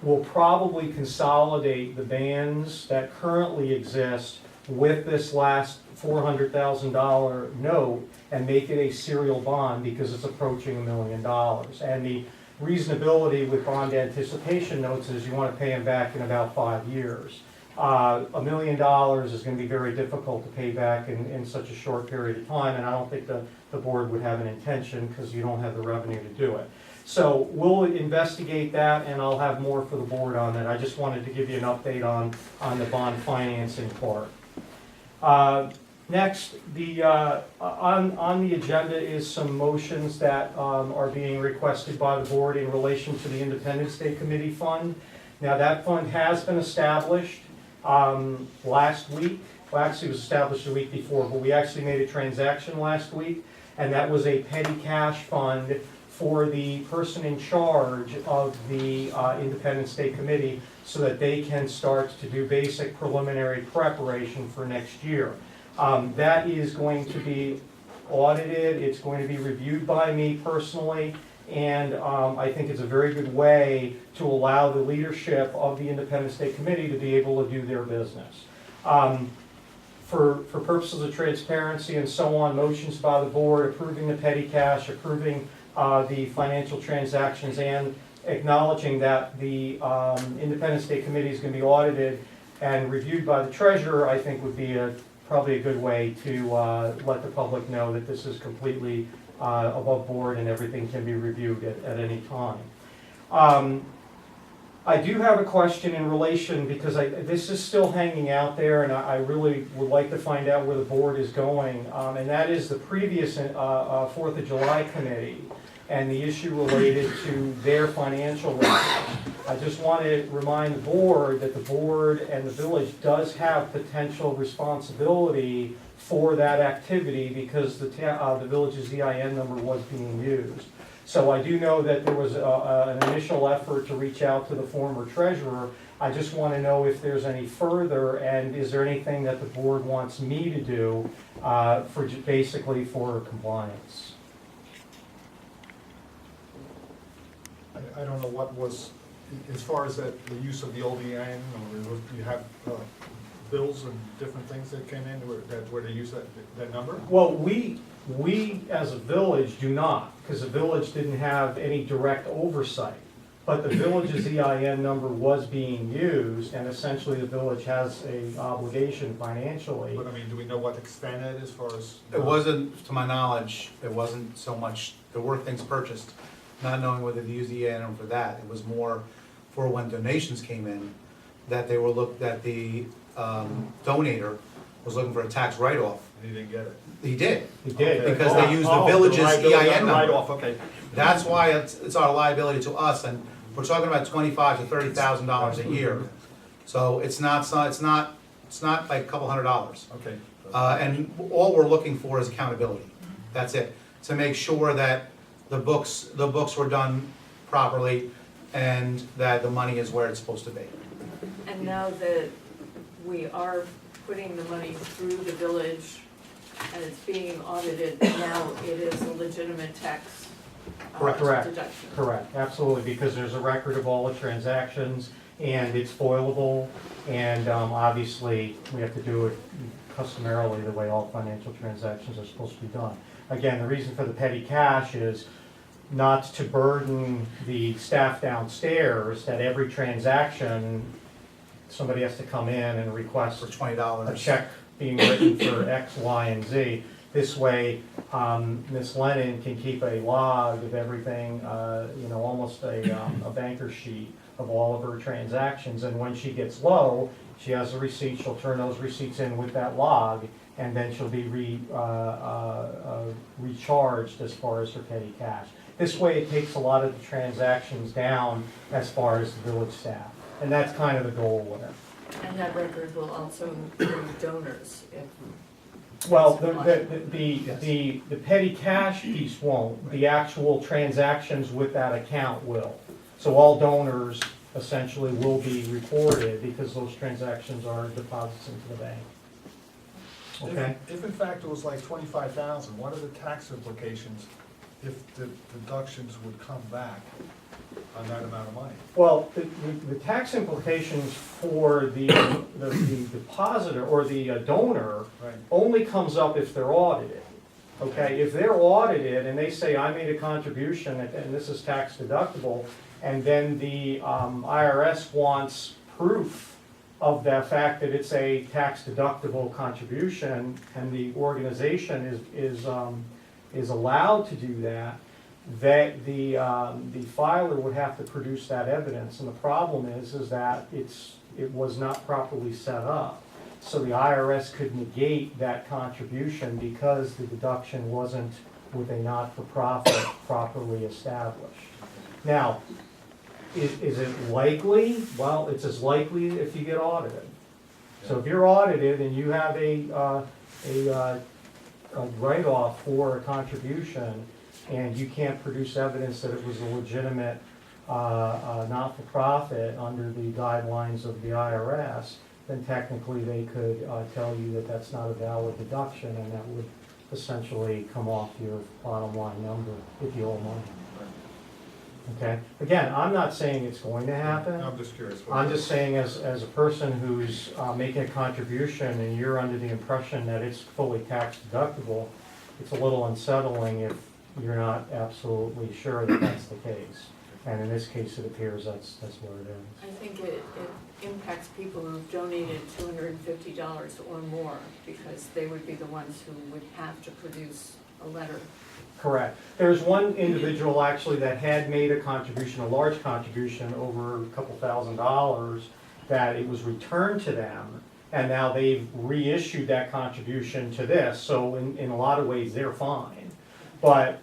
we'll probably consolidate the bands that currently exist with this last $400,000 note and make it a serial bond because it's approaching $1 million. And the reasonability with bond anticipation notes is you want to pay them back in about 5 years. $1 million is going to be very difficult to pay back in such a short period of time, and I don't think the board would have an intention because you don't have the revenue to do it. So we'll investigate that, and I'll have more for the board on that. I just wanted to give you an update on the bond financing part. Next, on the agenda is some motions that are being requested by the board in relation to the Independence Day Committee Fund. Now, that fund has been established last week. Well, actually, it was established the week before, but we actually made a transaction last week, and that was a petty cash fund for the person in charge of the Independent State Committee so that they can start to do basic preliminary preparation for next year. That is going to be audited, it's going to be reviewed by me personally, and I think it's a very good way to allow the leadership of the Independent State Committee to be able to do their business. For purposes of transparency and so on, motions by the board approving the petty cash, approving the financial transactions, and acknowledging that the Independent State Committee is going to be audited and reviewed by the treasurer, I think would be probably a good way to let the public know that this is completely above board and everything can be reviewed at any time. I do have a question in relation, because this is still hanging out there, and I really would like to find out where the board is going, and that is the previous 4th of July committee and the issue related to their financial records. I just want to remind the board that the board and the village does have potential responsibility for that activity because the village's EIN number was being used. So I do know that there was an initial effort to reach out to the former treasurer. I just want to know if there's any further, and is there anything that the board wants me to do basically for compliance? I don't know what was, as far as the use of the old EIN, or you have bills and different things that came in where they use that number? Well, we as a village do not, because the village didn't have any direct oversight. But the village's EIN number was being used, and essentially the village has an obligation financially. But I mean, do we know what extent it is as far as? It wasn't, to my knowledge, it wasn't so much, there were things purchased, not knowing whether to use the EIN for that. It was more for when donations came in, that they were that the donator was looking for a tax write-off. And he didn't get it? He did. He did. Because they used the village's EIN number. Write-off, okay. That's why it's our liability to us, and we're talking about $25,000 to $30,000 a year. So it's not like a couple $100. Okay. And all we're looking for is accountability. That's it. To make sure that the books were done properly and that the money is where it's supposed to be. And now that we are putting the money through the village and it's being audited, now it is a legitimate tax Correct. deduction. Correct, absolutely, because there's a record of all the transactions, and it's foilable, and obviously, we have to do it customarily the way all financial transactions are supposed to be done. Again, the reason for the petty cash is not to burden the staff downstairs, that every transaction, somebody has to come in and request For $20. a check being written for X, Y, and Z. This way, Ms. Lennon can keep a log of everything, almost a banker sheet of all of her transactions. And when she gets low, she has a receipt, she'll turn those receipts in with that log, and then she'll be recharged as far as her petty cash. This way, it takes a lot of the transactions down as far as the village staff. And that's kind of the goal with it. And that record will also include donors if. Well, the petty cash piece won't, the actual transactions with that account will. So all donors essentially will be reported because those transactions are deposits into the bank. Okay? If in fact it was like 25,000, what are the tax implications if the deductions would come back on that amount of money? Well, the tax implications for the depositor or the donor Right. only comes up if they're audited. Okay, if they're audited and they say, I made a contribution and this is tax deductible, and then the IRS wants proof of the fact that it's a tax deductible contribution and the organization is allowed to do that, that the filer would have to produce that evidence. And the problem is that it was not properly set up. So the IRS could negate that contribution because the deduction wasn't with a not-for-profit properly established. Now, is it likely? Well, it's as likely if you get audited. So if you're audited and you have a write-off for a contribution, and you can't produce evidence that it was a legitimate not-for-profit under the guidelines of the IRS, then technically they could tell you that that's not a valid deduction, and that would essentially come off your bottom line number if you owe money. Okay? Again, I'm not saying it's going to happen. I'm just curious. I'm just saying as a person who's making a contribution and you're under the impression that it's fully tax deductible, it's a little unsettling if you're not absolutely sure that that's the case. And in this case, it appears that's what it is. I think it impacts people who've donated $250 or more, because they would be the ones who would have to produce a letter. Correct. There's one individual actually that had made a contribution, a large contribution, over a couple $1,000s, that it was returned to them, and now they've reissued that contribution to this, so in a lot of ways, they're fine. But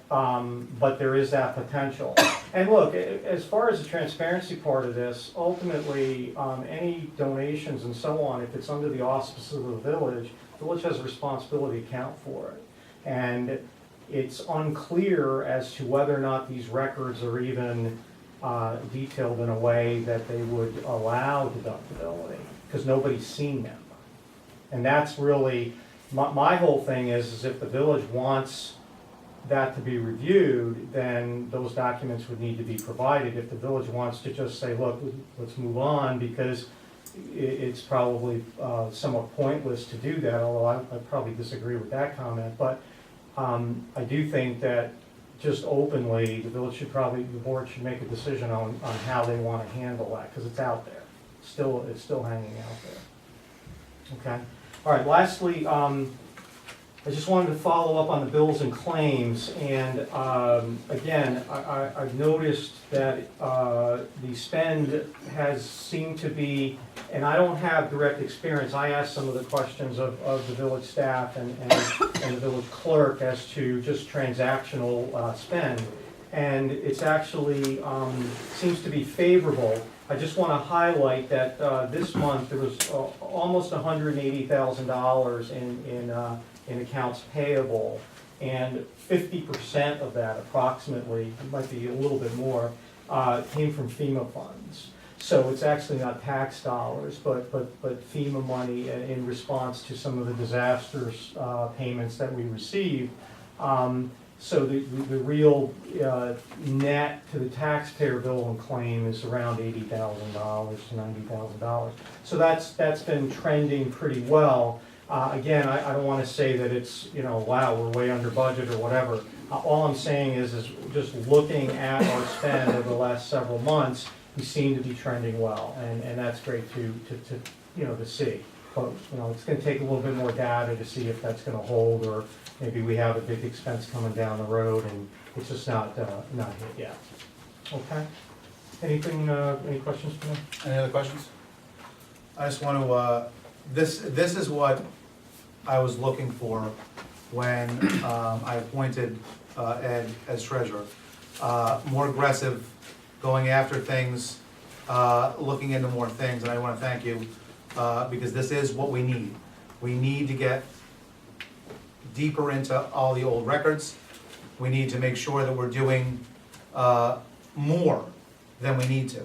there is that potential. And look, as far as the transparency part of this, ultimately, any donations and so on, if it's under the auspices of the village has a responsibility to account for it. And it's unclear as to whether or not these records are even detailed in a way that they would allow deductibility, because nobody's seen them. And that's really, my whole thing is if the village wants that to be reviewed, then those documents would need to be provided. If the village wants to just say, look, let's move on, because it's probably somewhat pointless to do that, although I probably disagree with that comment, but I do think that just openly, the village should probably, the board should make a decision on how they want to handle that, because it's out there. It's still hanging out there. Okay? All right, lastly, I just wanted to follow up on the bills and claims, and again, I've noticed that the spend has seemed to be, and I don't have direct experience, I asked some of the questions of the village staff and the village clerk as to just transactional spend, and it's actually seems to be favorable. I just want to highlight that this month there was almost $180,000 in accounts payable, and 50% of that, approximately, it might be a little bit more, came from FEMA funds. So it's actually not tax dollars, but FEMA money in response to some of the disasters payments that we received. So the real net to the taxpayer bill and claim is around $80,000 to $90,000. So that's been trending pretty well. Again, I don't want to say that it's, wow, we're way under budget or whatever. All I'm saying is just looking at our spend over the last several months, we seem to be trending well, and that's great to see. But, it's going to take a little bit more data to see if that's going to hold, or maybe we have a big expense coming down the road and it's just not hit yet. Okay? Any questions for me? Any other questions? I just want to, this is what I was looking for when I appointed Ed as treasurer. More aggressive, going after things, looking into more things, and I want to thank you because this is what we need. We need to get deeper into all the old records. We need to make sure that we're doing more than we need to.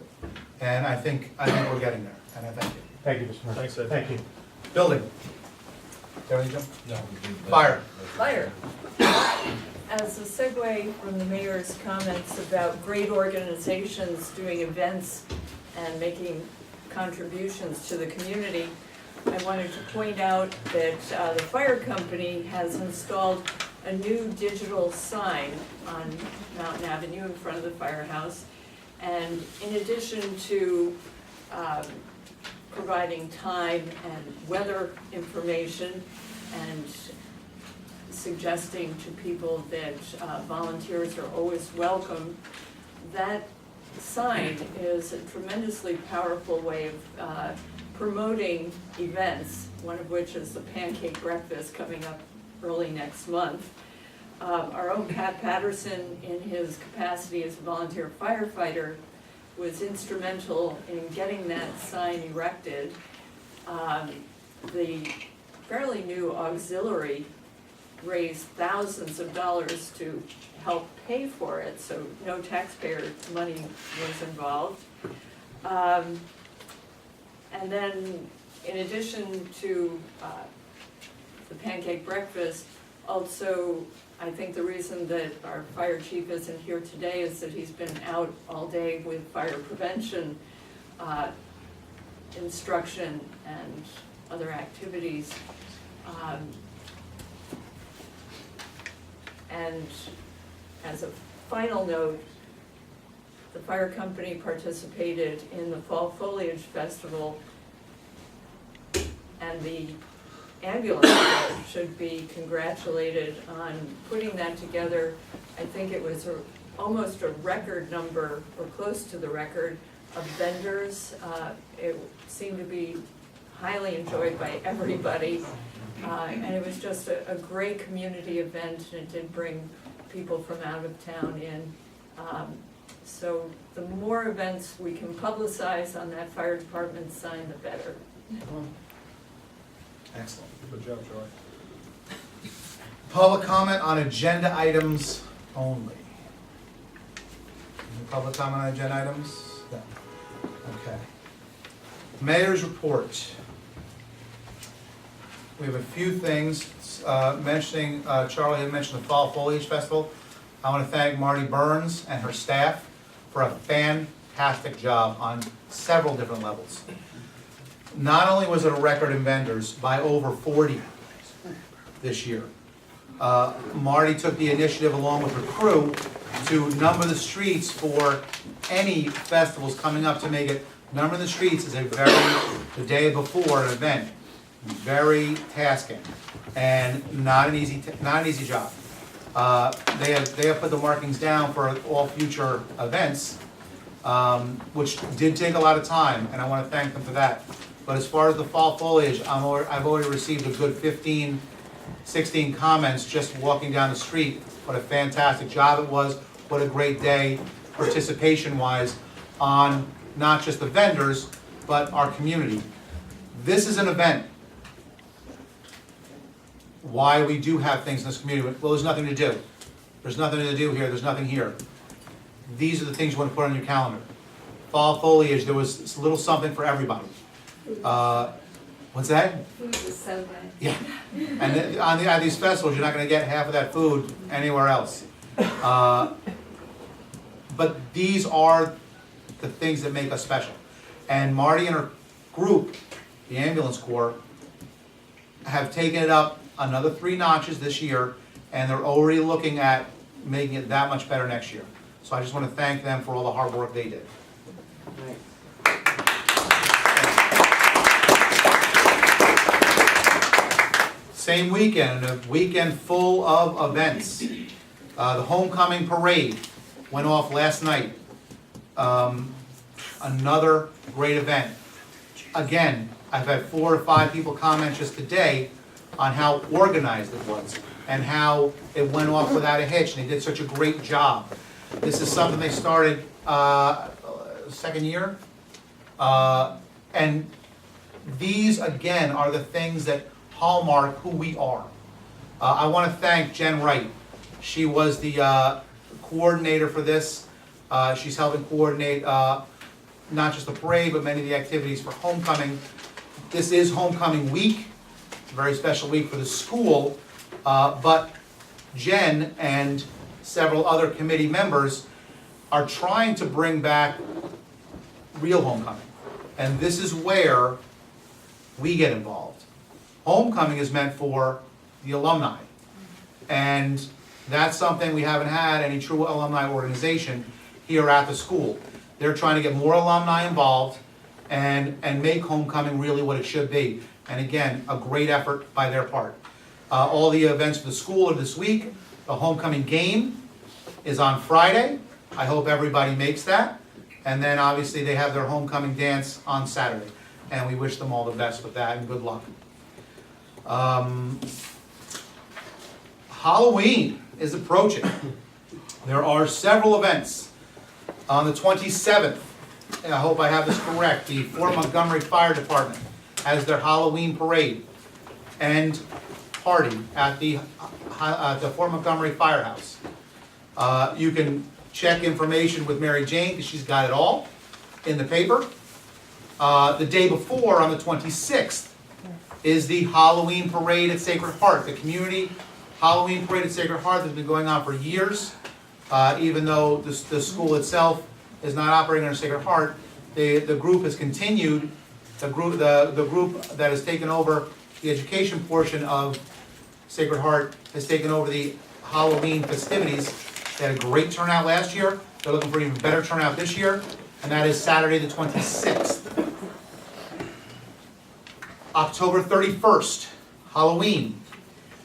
And I think we're getting there, and I thank you. Thank you, Mr. Mayor. Thanks, Ed. Thank you. Building. Everything, Jim? No. Fire. Fire. As a segue from the mayor's comments about great organizations doing events and making contributions to the community, I wanted to point out that the fire company has installed a new digital sign on Mountain Avenue in front of the firehouse. And in addition to providing time and weather information and suggesting to people that volunteers are always welcome, that sign is a tremendously powerful way of promoting events, one of which is the pancake breakfast coming up early next month. Our own Pat Patterson, in his capacity as a volunteer firefighter, was instrumental in getting that sign erected. The fairly new auxiliary raised thousands of dollars to help pay for it, so no taxpayer money was involved. And then, in addition to the pancake breakfast, also, I think the reason that our fire chief isn't here today is that he's been out all day with fire prevention instruction and other activities. And as a final note, the fire company participated in the Fall Foliage Festival, and the ambulance corps should be congratulated on putting that together. I think it was almost a record number, or close to the record, of vendors. It seemed to be highly enjoyed by everybody, and it was just a great community event, and it did bring people from out of town in. So the more events we can publicize on that fire department sign, the better. Excellent. Good job, Charlie. Public comment on agenda items only. Any public comment on agenda items? No. Okay. Mayor's report. We have a few things mentioning, Charlie had mentioned the Fall Foliage Festival. I want to thank Marty Burns and her staff for a fantastic job on several different levels. Not only was it a record in vendors, by over 40 this year. Marty took the initiative along with her crew to number the streets for any festivals coming up, to make it, number the streets is the day before an event, very tasking and not an easy job. They have put the markings down for all future events, which did take a lot of time, and I want to thank them for that. But as far as the fall foliage, I've already received a good 15, 16 comments just walking down the street. What a fantastic job it was, what a great day, participation-wise, on not just the vendors, but our community. This is an event. Why we do have things in this community? Well, there's nothing to do. There's nothing to do here, there's nothing here. These are the things you want to put on your calendar. Fall foliage, there was a little something for everybody. What's that? Food was so good. Yeah, and then at these festivals, you're not gonna get half of that food anywhere else. But these are the things that make us special. And Marty and her group, the ambulance corps, have taken it up another 3 notches this year, and they're already looking at making it that much better next year. So I just wanna thank them for all the hard work they did. Same weekend, a weekend full of events. The homecoming parade went off last night. Another great event. Again, I've had 4 or 5 people comment just today on how organized it was and how it went off without a hitch, and they did such a great job. This is something they started second year. And these, again, are the things that hallmark who we are. I want to thank Jen Wright. She was the coordinator for this. She's helping coordinate not just the parade, but many of the activities for homecoming. This is homecoming week. It's a very special week for the school, but Jen and several other committee members are trying to bring back real homecoming. And this is where we get involved. Homecoming is meant for the alumni. And that's something we haven't had any true alumni organization here at the school. They're trying to get more alumni involved and make homecoming really what it should be. And again, a great effort by their part. All the events for the school are this week. The homecoming game is on Friday. I hope everybody makes that. And then obviously they have their homecoming dance on Saturday. And we wish them all the best with that and good luck. Halloween is approaching. There are several events. On the 27th, and I hope I have this correct, the Fort Montgomery Fire Department has their Halloween parade. And party at the Fort Montgomery Firehouse. You can check information with Mary Jane, because she's got it all in the paper. The day before, on the 26th, is the Halloween parade at Sacred Heart. The community Halloween parade at Sacred Heart has been going on for years. Even though the school itself is not operating under Sacred Heart, the group has continued. The group that has taken over the education portion of Sacred Heart has taken over the Halloween festivities. They had a great turnout last year. They're looking for even better turnout this year, and that is Saturday the 26th. October 31st, Halloween,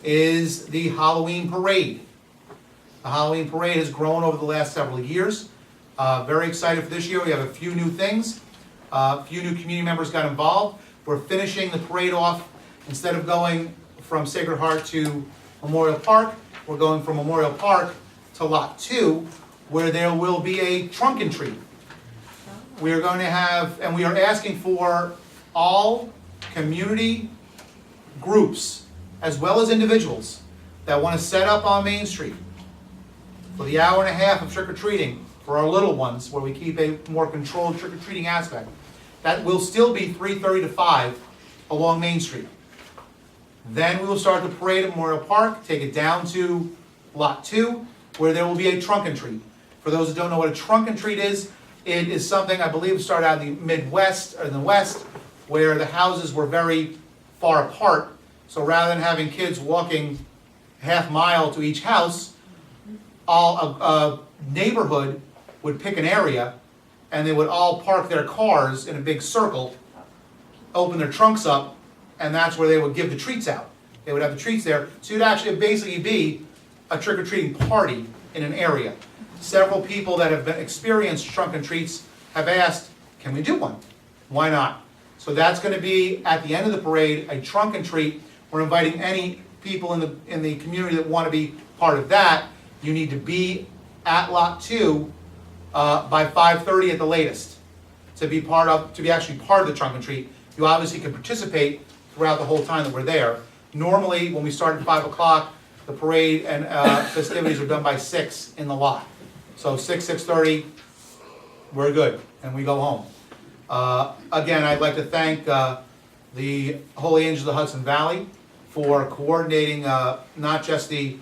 is the Halloween parade. The Halloween parade has grown over the last several years. Very excited for this year. We have a few new things. A few new community members got involved. We're finishing the parade off. Instead of going from Sacred Heart to Memorial Park, we're going from Memorial Park to Lot 2, where there will be a trunk and treat. We are going to have, and we are asking for all community groups, as well as individuals, that want to set up on Main Street for the hour and a half of trick-or-treating for our little ones, where we keep a more controlled trick-or-treating aspect. That will still be 3:30 to 5 along Main Street. Then we will start the parade at Memorial Park, take it down to Lot 2, where there will be a trunk and treat. For those who don't know what a trunk and treat is, it is something I believe started out in the Midwest, or in the West, where the houses were very far apart. So rather than having kids walking half mile to each house, a neighborhood would pick an area, and they would all park their cars in a big circle, open their trunks up, and that's where they would give the treats out. They would have the treats there. So it'd actually basically be a trick-or-treating party in an area. Several people that have experienced trunk and treats have asked, can we do one? Why not? So that's going to be, at the end of the parade, a trunk and treat. We're inviting any people in the community that want to be part of that. You need to be at Lot 2 by 5:30 at the latest to be actually part of the trunk and treat. You obviously can participate throughout the whole time that we're there. Normally, when we start at 5 o'clock, the parade and festivities are done by 6 in the lot. So 6:30, we're good, and we go home. Again, I'd like to thank the Holy Angels of the Hudson Valley for coordinating not just the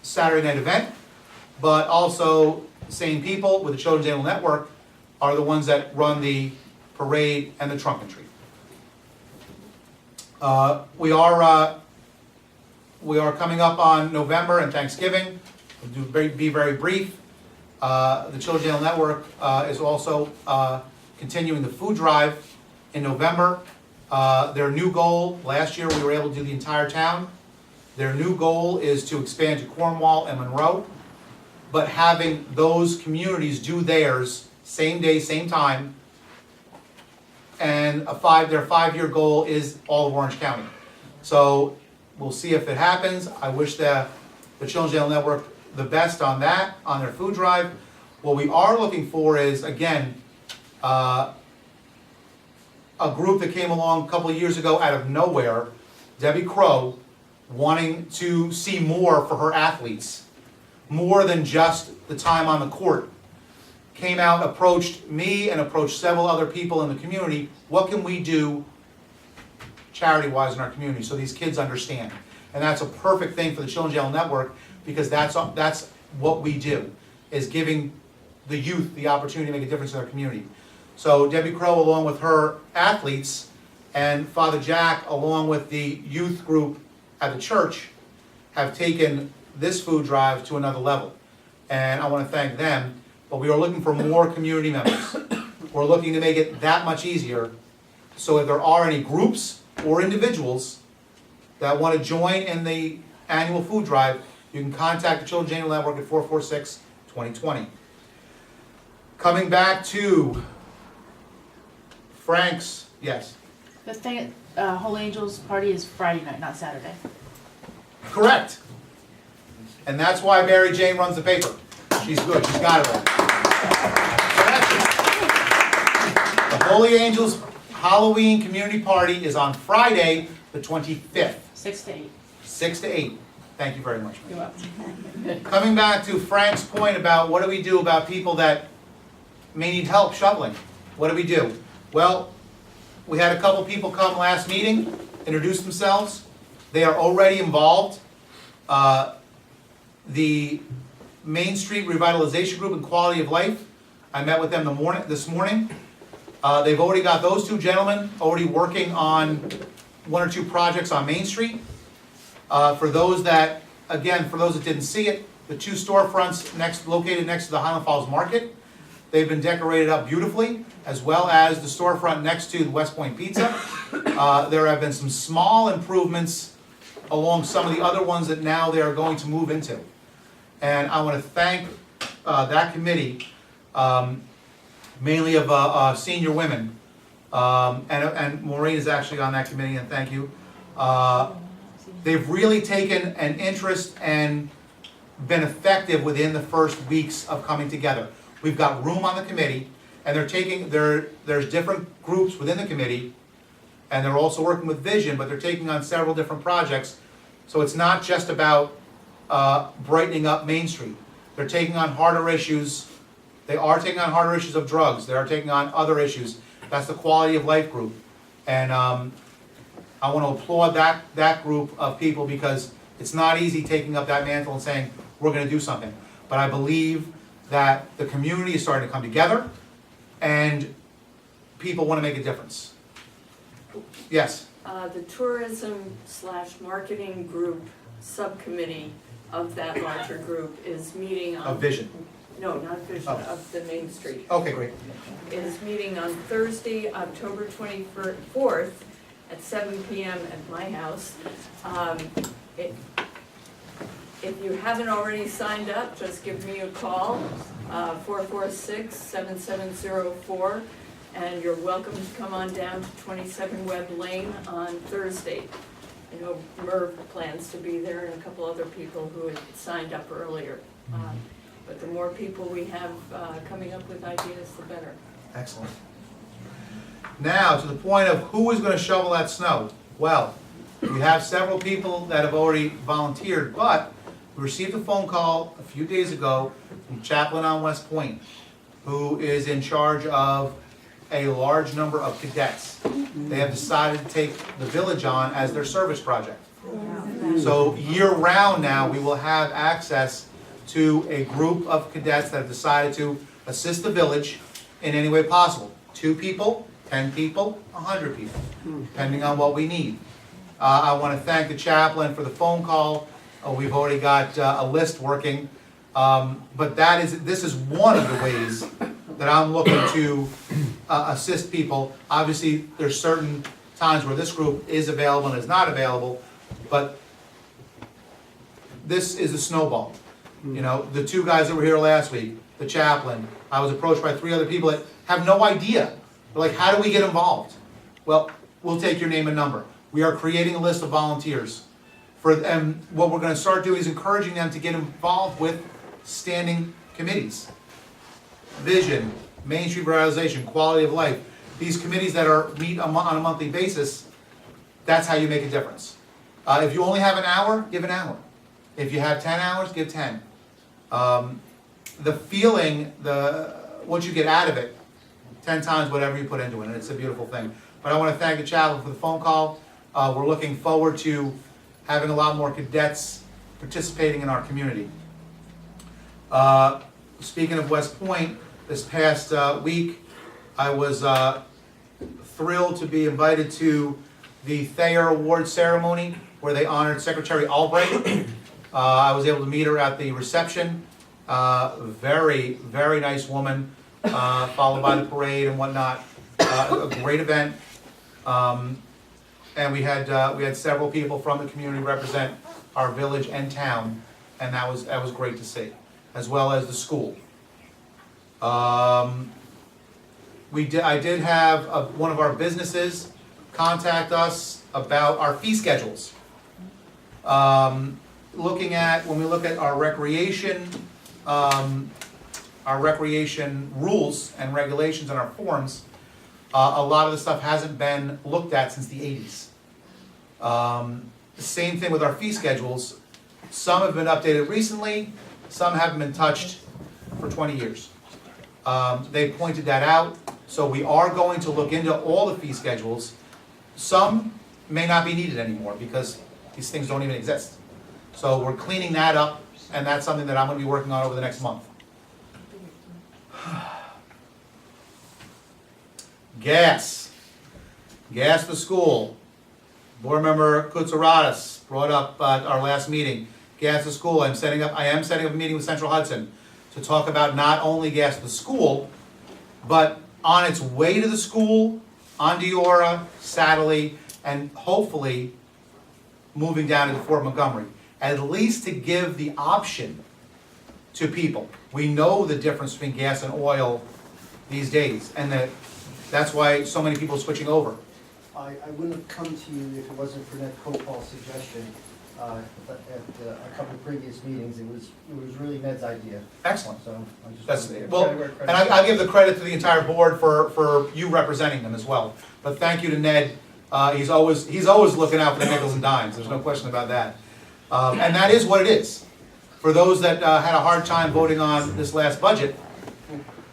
Saturday night event, but also the same people with the Children's Animal Network are the ones that run the parade and the trunk and treat. We are coming up on November and Thanksgiving. We'll be very brief. The Children's Animal Network is also continuing the food drive in November. Their new goal, last year we were able to do the entire town. Their new goal is to expand to Cornwall and Monroe, but having those communities do theirs same day, same time, and their 5-year goal is all of Orange County. So we'll see if it happens. I wish the Children's Animal Network the best on that, on their food drive. What we are looking for is, again, a group that came along a couple of years ago out of nowhere, Debbie Crow, wanting to see more for her athletes, more than just the time on the court. Came out, approached me and approached several other people in the community. What can we do charity-wise in our community so these kids understand? And that's a perfect thing for the Children's Animal Network, because that's what we do, is giving the youth the opportunity to make a difference in their community. So Debbie Crow, along with her athletes, and Father Jack, along with the youth group at the church, have taken this food drive to another level. And I want to thank them, but we are looking for more community members. We're looking to make it that much easier. So if there are any groups or individuals that want to join in the annual food drive, you can contact the Children's Animal Network at 446-2020. Coming back to Frank's, yes. The thing, Holy Angels party is Friday night, not Saturday. Correct. And that's why Mary Jane runs the paper. She's good, she's got it all. The Holy Angels Halloween community party is on Friday, the 25th, 6 to 8. 6 to 8. Thank you very much. You're welcome. Coming back to Frank's point about what do we do about people that may need help shoveling? What do we do? Well, we had a couple people come last meeting, introduce themselves. They are already involved. The Main Street Revitalization Group and Quality of Life, I met with them this morning. They've already got those two gentlemen already working on 1 or 2 projects on Main Street. For those that didn't see it, the 2 storefronts located next to the Highland Falls Market, they've been decorated up beautifully, as well as the storefront next to the West Point Pizza. There have been some small improvements along some of the other ones that now they are going to move into. And I want to thank that committee, mainly of senior women, and Maureen is actually on that committee, and thank you. They've really taken an interest and been effective within the first weeks of coming together. We've got room on the committee, and there's different groups within the committee, and they're also working with Vision, but they're taking on several different projects. So it's not just about brightening up Main Street. They're taking on harder issues. They are taking on harder issues of drugs. They are taking on other issues. That's the Quality of Life group. And I want to applaud that group of people, because it's not easy taking up that mantle and saying, we're going to do something. But I believe that the community is starting to come together, and people want to make a difference. Yes? The tourism/marketing group subcommittee of that larger group is meeting on. Of Vision. No, not Vision, Oh. of the Main Street. Okay, great. Is meeting on Thursday, October 24th at 7 p.m. at my house. If you haven't already signed up, just give me a call, 446-7704, and you're welcome to come on down to 27 Webb Lane on Thursday. I know Merv plans to be there and a couple other people who had signed up earlier. But the more people we have coming up with ideas, the better. Excellent. Now, to the point of who is going to shovel that snow. Well, we have several people that have already volunteered, but we received a phone call a few days ago from Chaplain on West Point, who is in charge of a large number of cadets. They have decided to take the village on as their service project. So year-round now, we will have access to a group of cadets that have decided to assist the village in any way possible. 2 people, 10 people, 100 people, depending on what we need. I want to thank the chaplain for the phone call. We've already got a list working, but this is one of the ways that I'm looking to assist people. Obviously, there's certain times where this group is available and is not available, but this is a snowball. You know, the 2 guys that were here last week, the chaplain, I was approached by 3 other people that have no idea. They're like, how do we get involved? Well, we'll take your name and number. We are creating a list of volunteers. And what we're going to start doing is encouraging them to get involved with standing committees. Vision, Main Street Revitalization, Quality of Life. These committees that meet on a monthly basis, that's how you make a difference. If you only have an hour, give an hour. If you have 10 hours, give 10. The feeling, what you get out of it, 10 times whatever you put into it, and it's a beautiful thing. But I want to thank the chaplain for the phone call. We're looking forward to having a lot more cadets participating in our community. Speaking of West Point, this past week, I was thrilled to be invited to the Thayer Award ceremony where they honored Secretary Albright. I was able to meet her at the reception. Very, very nice woman, followed by the parade and whatnot. A great event. And we had several people from the community represent our village and town, and that was great to see, as well as the school. I did have one of our businesses contact us about our fee schedules. When we look at our recreation rules and regulations and our forms, A lot of the stuff hasn't been looked at since the 80s. Same thing with our fee schedules. Some have been updated recently, some haven't been touched for 20 years. They pointed that out, so we are going to look into all the fee schedules. Some may not be needed anymore because these things don't even exist. So we're cleaning that up, and that's something that I'm going to be working on over the next month. Gas. Gas to school. Board member Kutsaratus brought up at our last meeting, gas to school. I am setting up a meeting with Central Hudson to talk about not only gas to the school, but on its way to the school, on Deora, Satterley, and hopefully moving down into Fort Montgomery. At least to give the option to people. We know the difference between gas and oil these days, and that's why so many people are switching over. I wouldn't have come to you if it wasn't for Ned Copal's suggestion at a couple of previous meetings. It was really Ned's idea. Excellent. So I just That's, wanted to well, credit where and credit's I give the credit to the entire board for you representing them as well. But thank you to Ned. He's always looking out for the nickels and dimes. There's no question about that. And that is what it is. For those that had a hard time voting on this last budget,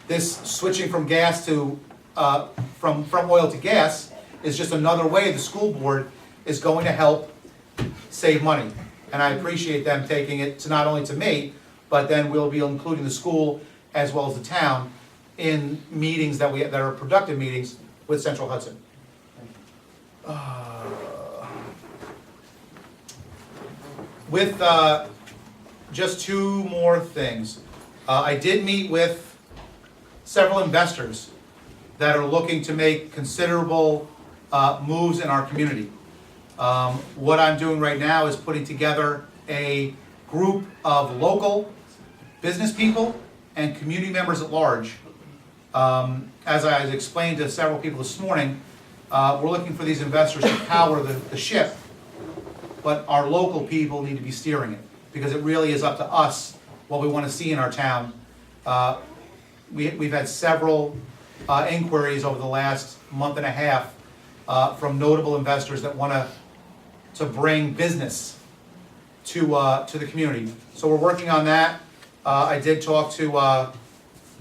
this switching from gas to from oil to gas is just another way the school board is going to help save money. And I appreciate them taking it to not only to me, but then we'll be including the school as well as the town in meetings that are productive meetings with Central Hudson. With just two more things. I did meet with several investors that are looking to make considerable moves in our community. What I'm doing right now is putting together a group of local business people and community members at large. As I explained to several people this morning, we're looking for these investors to power the ship, but our local people need to be steering it, because it really is up to us what we want to see in our town. We've had several inquiries over the last month and a half from notable investors that want to bring business to the community. So we're working on that. I did talk to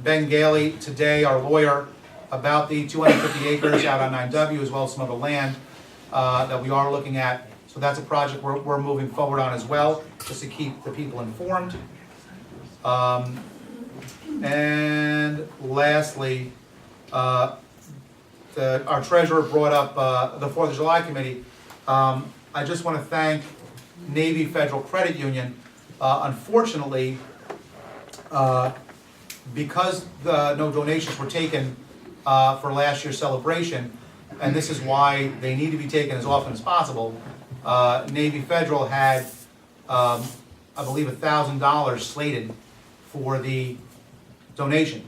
Ben Gailey today, our lawyer, about the 250 acres out on 9W, as well as some other land that we are looking at. So that's a project we're moving forward on as well, just to keep the people informed. And lastly, our treasurer brought up the 4th of July committee. I just want to thank Navy Federal Credit Union. Unfortunately, because no donations were taken for last year's celebration, and this is why they need to be taken as often as possible, Navy Federal had, I believe, $1,000 slated for the donation.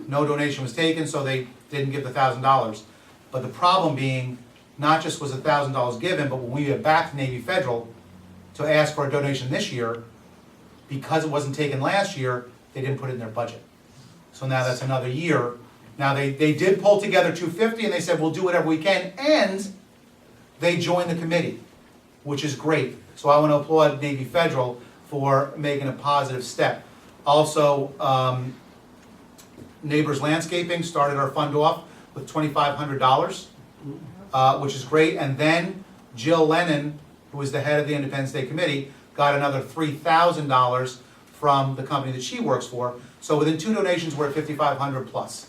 No donation was taken, so they didn't give the $1,000. But the problem being, not just was $1,000 given, but when we went back to Navy Federal to ask for a donation this year, because it wasn't taken last year, they didn't put it in their budget. So now that's another year. Now they did pull together $250, and they said, we'll do whatever we can, and they joined the committee, which is great. So I want to applaud Navy Federal for making a positive step. Also, Neighbors Landscaping started our fund off with $2,500, which is great. And then Jill Lennon, who is the head of the Independence Day Committee, got another $3,000 from the company that she works for. So within two donations, we're at $5,500 plus.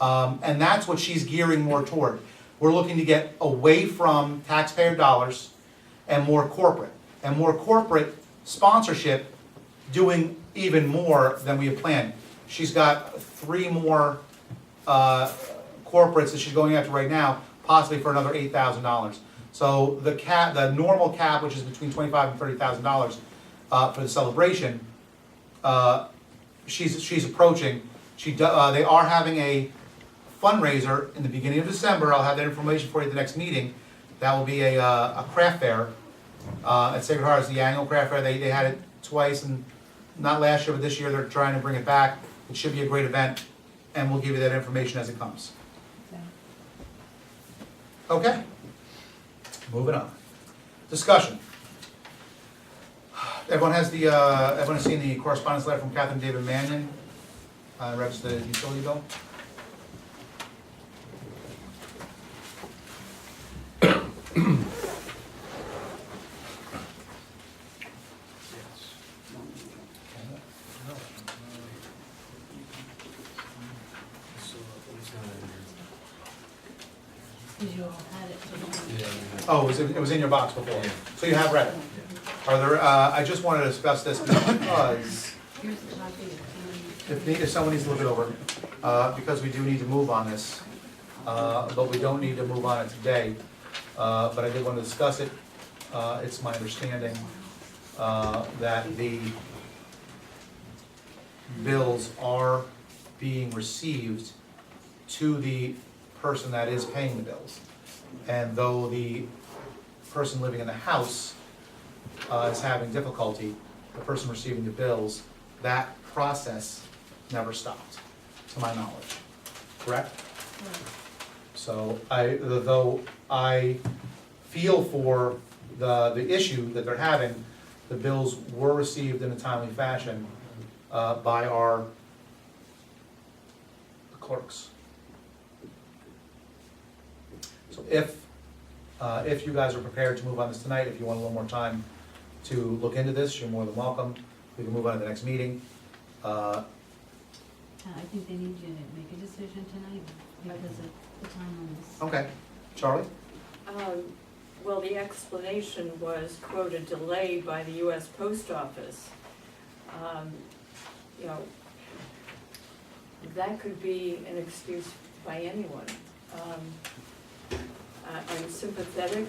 And that's what she's gearing more toward. We're looking to get away from taxpayer dollars and more corporate. And more corporate sponsorship, doing even more than we had planned. She's got 3 more corporates that she's going after right now, possibly for another $8,000. So the normal cap, which is between $25,000 and $30,000 for the celebration, she's approaching. They are having a fundraiser in the beginning of December. I'll have that information for you at the next meeting. That will be a craft fair at Sacred Heart. It's the annual craft fair. They had it twice, and not last year, but this year they're trying to bring it back. It should be a great event, and we'll give you that information as it comes. Okay. Moving on. Discussion. Everyone has seen the correspondence letter from Catherine David Mannion, reps the utility bill? Because you all had it, so don't. Oh, it was in your box before, so you have read it. Are there, I just wanted to discuss this because Here's the copy of if someone needs to look it over, because we do need to move on this, but we don't need to move on it today. But I did want to discuss it. It's my understanding that the bills are being received to the person that is paying the bills. And though the person living in the house is having difficulty, the person receiving the bills, that process never stopped, to my knowledge, correct? So though I feel for the issue that they're having, the bills were received in a timely fashion by our clerks. So if you guys are prepared to move on this tonight, if you want a little more time to look into this, you're more than welcome. We can move on to the next meeting. I think they need you to make a decision tonight because of the time on this. Okay, Charlie? Well, the explanation was, quote, a delay by the US Post Office. You know, that could be an excuse by anyone. I'm sympathetic,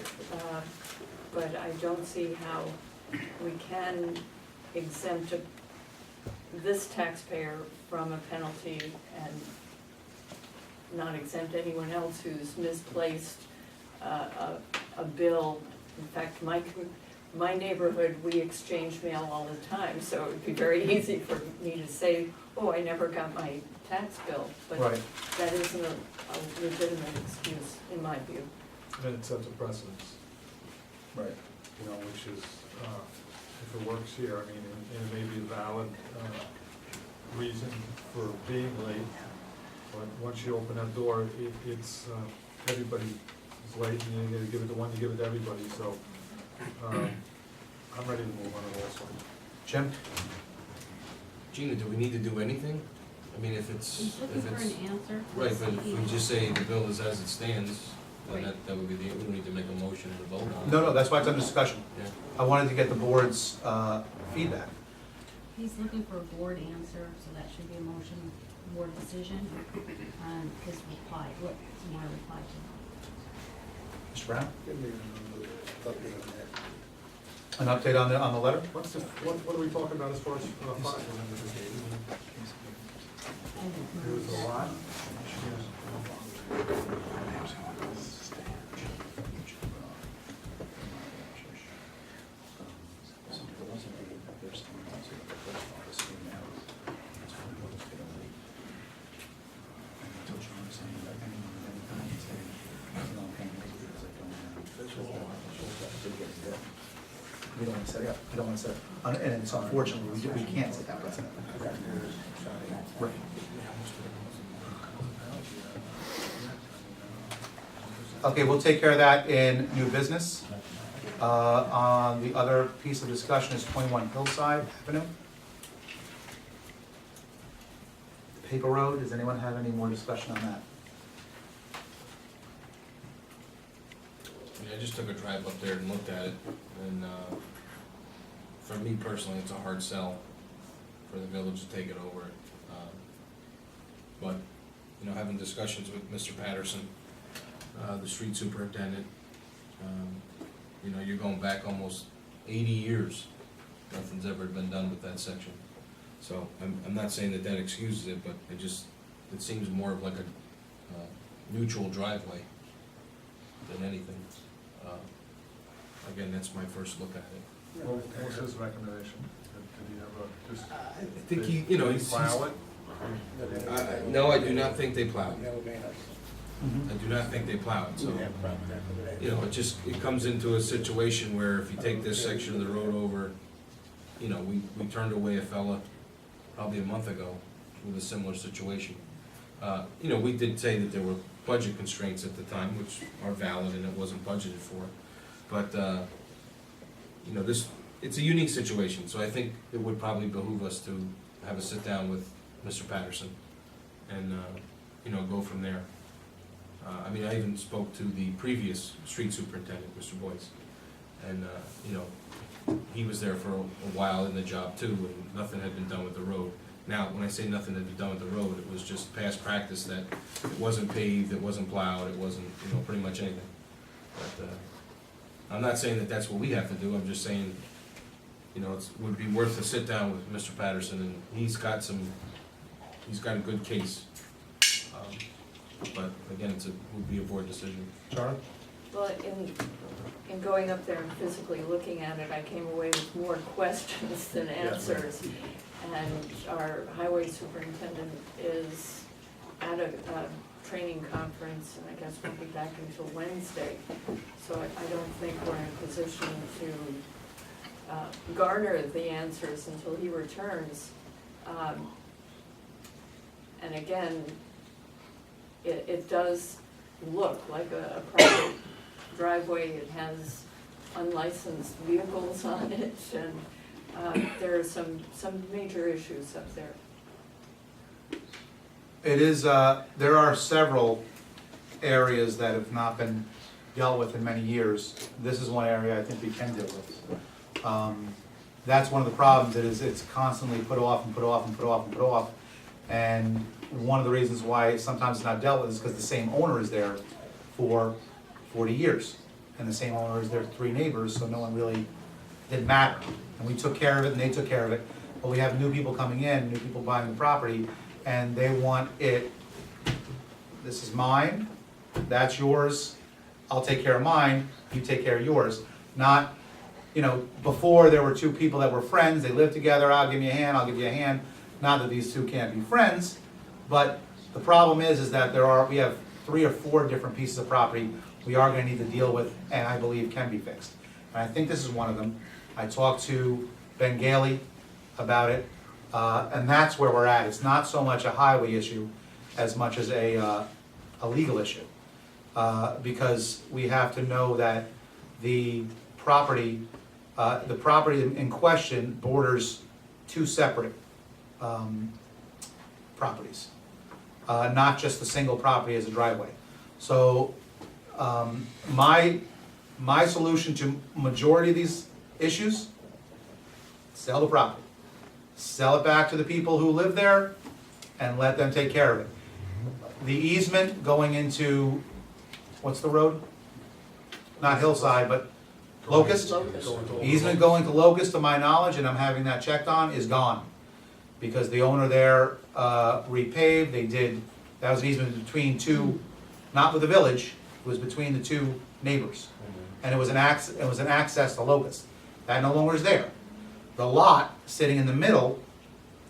but I don't see how we can exempt this taxpayer from a penalty and not exempt anyone else who's misplaced a bill. In fact, my neighborhood, we exchange mail all the time, so it would be very easy for me to say, oh, I never got my tax bill. But Right. that isn't a legitimate excuse, in my view. And it sets a precedence, Right. you know, which is, if it works here, I mean, and it may be a valid reason for being late, but once you open that door, it's, everybody is late, and you gotta give it to one, you give it to everybody, so, I'm ready to move on it also. Jim? Gina, do we need to do anything? I mean, if it's, He's looking for an answer. right, but if we just say the bill is as it stands, then Right. that would be we don't need to make a motion to vote on it. No, that's why it's under discussion. Yeah. I wanted to get the board's feedback. He's looking for a board answer, so that should be a motion, board decision, his reply, what you want to reply to. Mr. Brown? Give me another update on that. An update on the letter? What are we talking about as far as fines? There was a lot. We don't want to set it up, we don't want to set it up, and it's unfortunately, we can't set that precedent. Right. Okay, we'll take care of that in new business. On the other piece of discussion is 21 Hillside Avenue. Paper Road, does anyone have any more discussion on that? I just took a drive up there and looked at it, and for me personally, it's a hard sell for the village to take it over. But, you know, having discussions with Mr. Patterson, the street superintendent, you know, you're going back almost 80 years. Nothing's ever been done with that section. So I'm not saying that that excuses it, but it seems more of like a neutral driveway than anything. Again, that's my first look at it. What was his recommendation? Did he have a, just? I think he, you know, Did he plow it? No, I do not think they plowed. Never been up. Mhm. I do not think they plowed, so. We have a problem with that over there. You know, it comes into a situation where if you take this section of the road over, you know, we turned away a fella probably a month ago with a similar situation. You know, we did say that there were budget constraints at the time, which are valid and it wasn't budgeted for. But, you know, it's a unique situation, so I think it would probably behoove us to have a sit-down with Mr. Patterson and, you know, go from there. I mean, I even spoke to the previous street superintendent, Mr. Boyce, and, you know, he was there for a while in the job too, and nothing had been done with the road. Now, when I say nothing had been done with the road, it was just past practice that it wasn't paved, it wasn't plowed, it wasn't, you know, pretty much anything. But, I'm not saying that that's what we have to do, I'm just saying, you know, it would be worth a sit down with Mr. Patterson, and he's got a good case. But again, would be a board decision. Charlie? Well, in going up there and physically looking at it, I came away with more questions than answers. And our highway superintendent is at a training conference, and I guess won't be back until Wednesday. So I don't think we're in a position to garner the answers until he returns. And again, it does look like a private driveway. It has unlicensed vehicles on it, and there are some major issues up there. It is, there are several areas that have not been dealt with in many years. This is one area I think we can deal with. That's one of the problems, it's constantly put off and put off and put off and put off. And one of the reasons why sometimes it's not dealt with is because the same owner is there for 40 years. And the same owner is there, 3 neighbors, so no one really, didn't matter. And we took care of it and they took care of it. But we have new people coming in, new people buying the property, and they want it, this is mine, that's yours, I'll take care of mine, you take care of yours. Not, you know, before there were 2 people that were friends, they lived together, I'll give you a hand, I'll give you a hand. Not that these 2 can't be friends, but the problem is that we have 3 or 4 different pieces of property we are gonna need to deal with, and I believe can be fixed. And I think this is one of them. I talked to Ben Gailey about it, and that's where we're at. It's not so much a highway issue as much as a legal issue. Because we have to know that the property in question borders 2 separate properties, not just the single property as a driveway. So my solution to majority of these issues, sell the property. Sell it back to the people who live there and let them take care of it. The easement going into, what's the road? Not Hillside, but Locust? Easement going to Locust, to my knowledge, and I'm having that checked on, is gone. Because the owner there repaved, that was an easement between 2, not with the village, it was between the 2 neighbors. And it was an access to Locust. That no longer is there. The lot sitting in the middle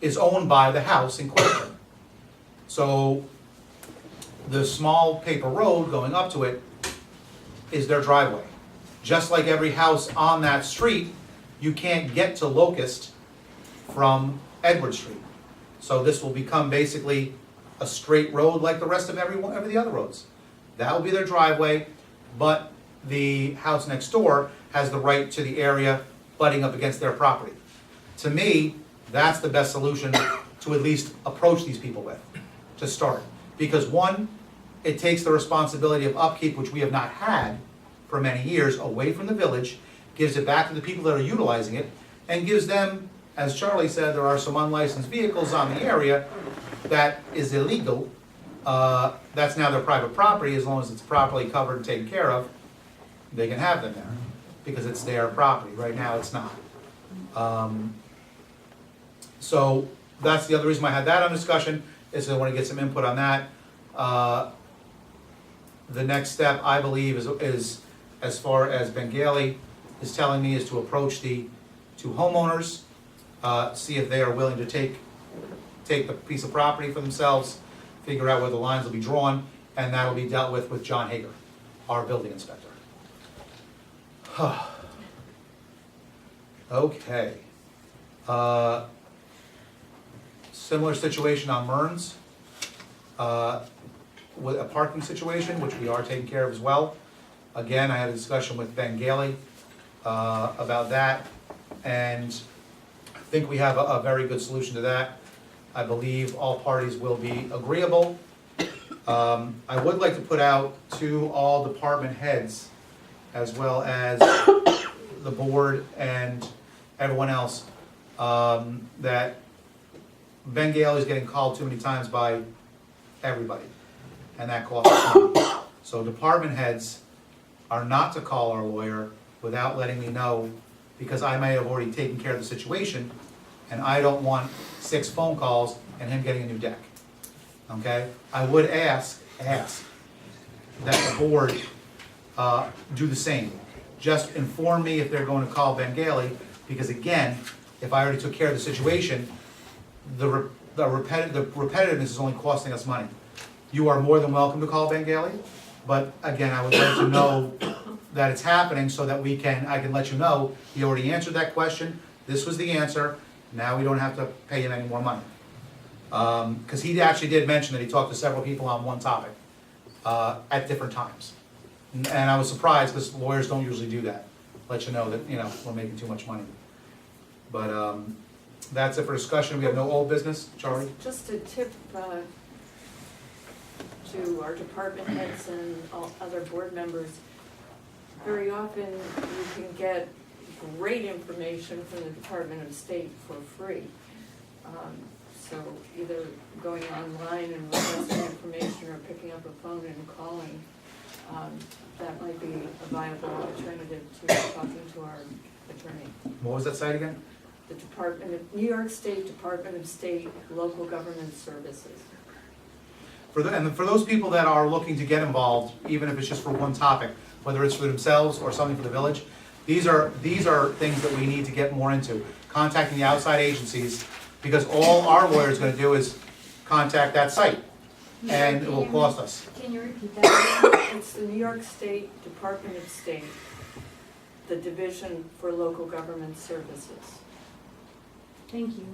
is owned by the house in question. So the small paper road going up to it is their driveway. Just like every house on that street, you can't get to Locust from Edward Street. So this will become basically a straight road like the rest of every the other roads. That will be their driveway, but the house next door has the right to the area butting up against their property. To me, that's the best solution to at least approach these people with, to start. Because 1, it takes the responsibility of upkeep, which we have not had for many years, away from the village, gives it back to the people that are utilizing it, and gives them, as Charlie said, there are some unlicensed vehicles on the area that is illegal. That's now their private property, as long as it's properly covered and taken care of, they can have them there, because it's their property. Right now, it's not. So that's the other reason why I had that on discussion, is I want to get some input on that. The next step, I believe, is as far as Ben Gailey is telling me, is to approach the 2 homeowners, see if they are willing to take the piece of property for themselves, figure out where the lines will be drawn. and that will be dealt with John Hager, our building inspector. Okay. Similar situation on Mearns, with a parking situation, which we are taking care of as well. Again, I had a discussion with Ben Gailey about that, and I think we have a very good solution to that. I believe all parties will be agreeable. I would like to put out to all department heads, as well as the board and everyone else, that Ben Gailey is getting called too many times by everybody, and that costs money. So department heads are not to call our lawyer without letting me know, because I may have already taken care of the situation, and I don't want 6 phone calls and him getting a new deck. Okay? I would ask that the board do the same. Just inform me if they're going to call Ben Gailey, because again, if I already took care of the situation, the repetitiveness is only costing us money. You are more than welcome to call Ben Gailey, but again, I would like to know that it's happening so that I can let you know, he already answered that question, this was the answer, now we don't have to pay him any more money. Because he actually did mention that he talked to several people on one topic, at different times. And I was surprised, because lawyers don't usually do that, let you know that, we're making too much money. But, that's it for discussion. We have no old business. Charlie? Just a tip to our department heads and all other board members. Very often you can get great information from the Department of State for free. So either going online and requesting information or picking up a phone and calling, that might be a viable alternative to talking to our attorney. What was that site again? The New York State Department of State Local Government Services. For those people that are looking to get involved, even if it's just for one topic, whether it's for themselves or something for the village, these are things that we need to get more into. Contacting the outside agencies, because all our lawyer is going to do is contact that site, and it will cost us. Can you repeat that? It's the New York State Department of State, the Division for Local Government Services. Thank you.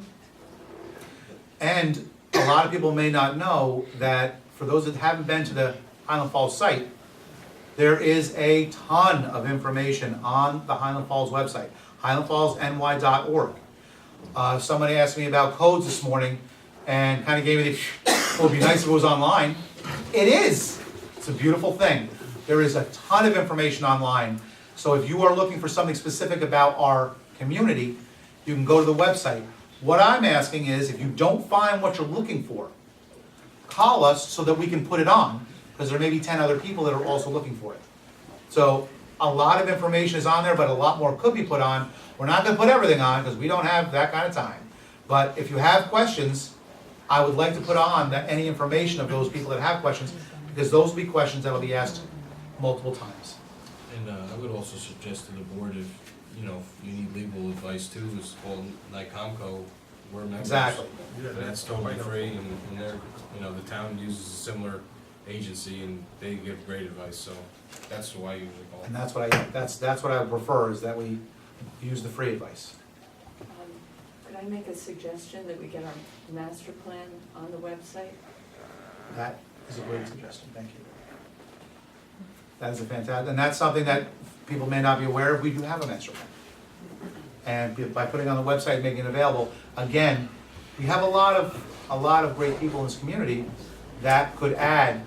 And a lot of people may not know that, for those that haven't been to the Highland Falls site, there is a ton of information on the Highland Falls website, highlandfallsny.org. Somebody asked me about codes this morning and kind of gave me well, it'd be nice if it was online. It is. It's a beautiful thing. There is a ton of information online. So if you are looking for something specific about our community, you can go to the website. What I'm asking is, if you don't find what you're looking for, call us so that we can put it on, because there may be 10 other people that are also looking for it. So a lot of information is on there, but a lot more could be put on. We're not going to put everything on, because we don't have that kind of time. But if you have questions, I would like to put on any information of those people that have questions, because those will be questions that will be asked multiple times. And I would also suggest to the board, if you need legal advice too, is call NICOMCO. We're members. Exactly. And that's totally free, and they're, the town uses a similar agency, and they give great advice, so that's why I usually call. And that's what I would prefer, is that we use the free advice. Could I make a suggestion that we get our master plan on the website? That is a great suggestion, thank you. That is a fantastic, and that's something that people may not be aware of. We do have a master plan. And by putting it on the website and making it available, again, we have a lot of great people in this community that could add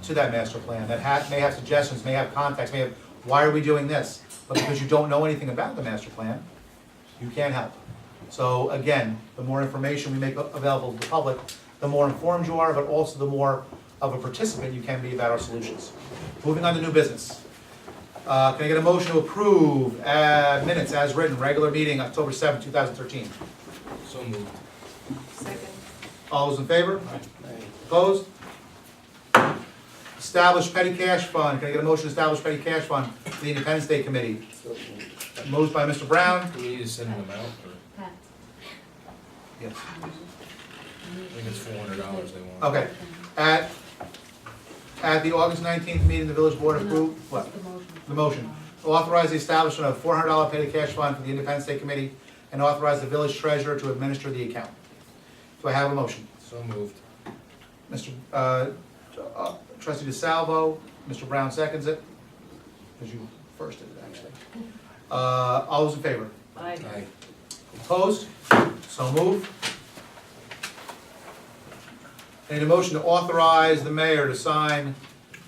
to that master plan, that may have suggestions, may have contacts, may have, why are we doing this? But because you don't know anything about the master plan, you can't help. So again, the more information we make available to the public, the more informed you are, but also the more of a participant you can be about our solutions. Moving on to new business. Can I get a motion to approve minutes as written, regular meeting, October 7, 2013? So moved. Second. All those in favor? Opposed? Establish petty cash fund. Can I get a motion to establish petty cash fund for the Independence Day Committee? Moved by Mr. Brown. Do we need to send them out, or Pat. Yes. I think it's $400 they want. Okay. At at the August 19th meeting, the village board approved, what? Just the motion. The motion. Authorize the establishment of $400 petty cash fund for the Independence Day Committee and authorize the village treasurer to administer the account. Do I have a motion? So moved. Mr. Trustee DeSalvo, Mr. Brown seconds it, because you firsted it, actually. All those in favor? Aye. Aye. Opposed? So moved. I need a motion to authorize the mayor to sign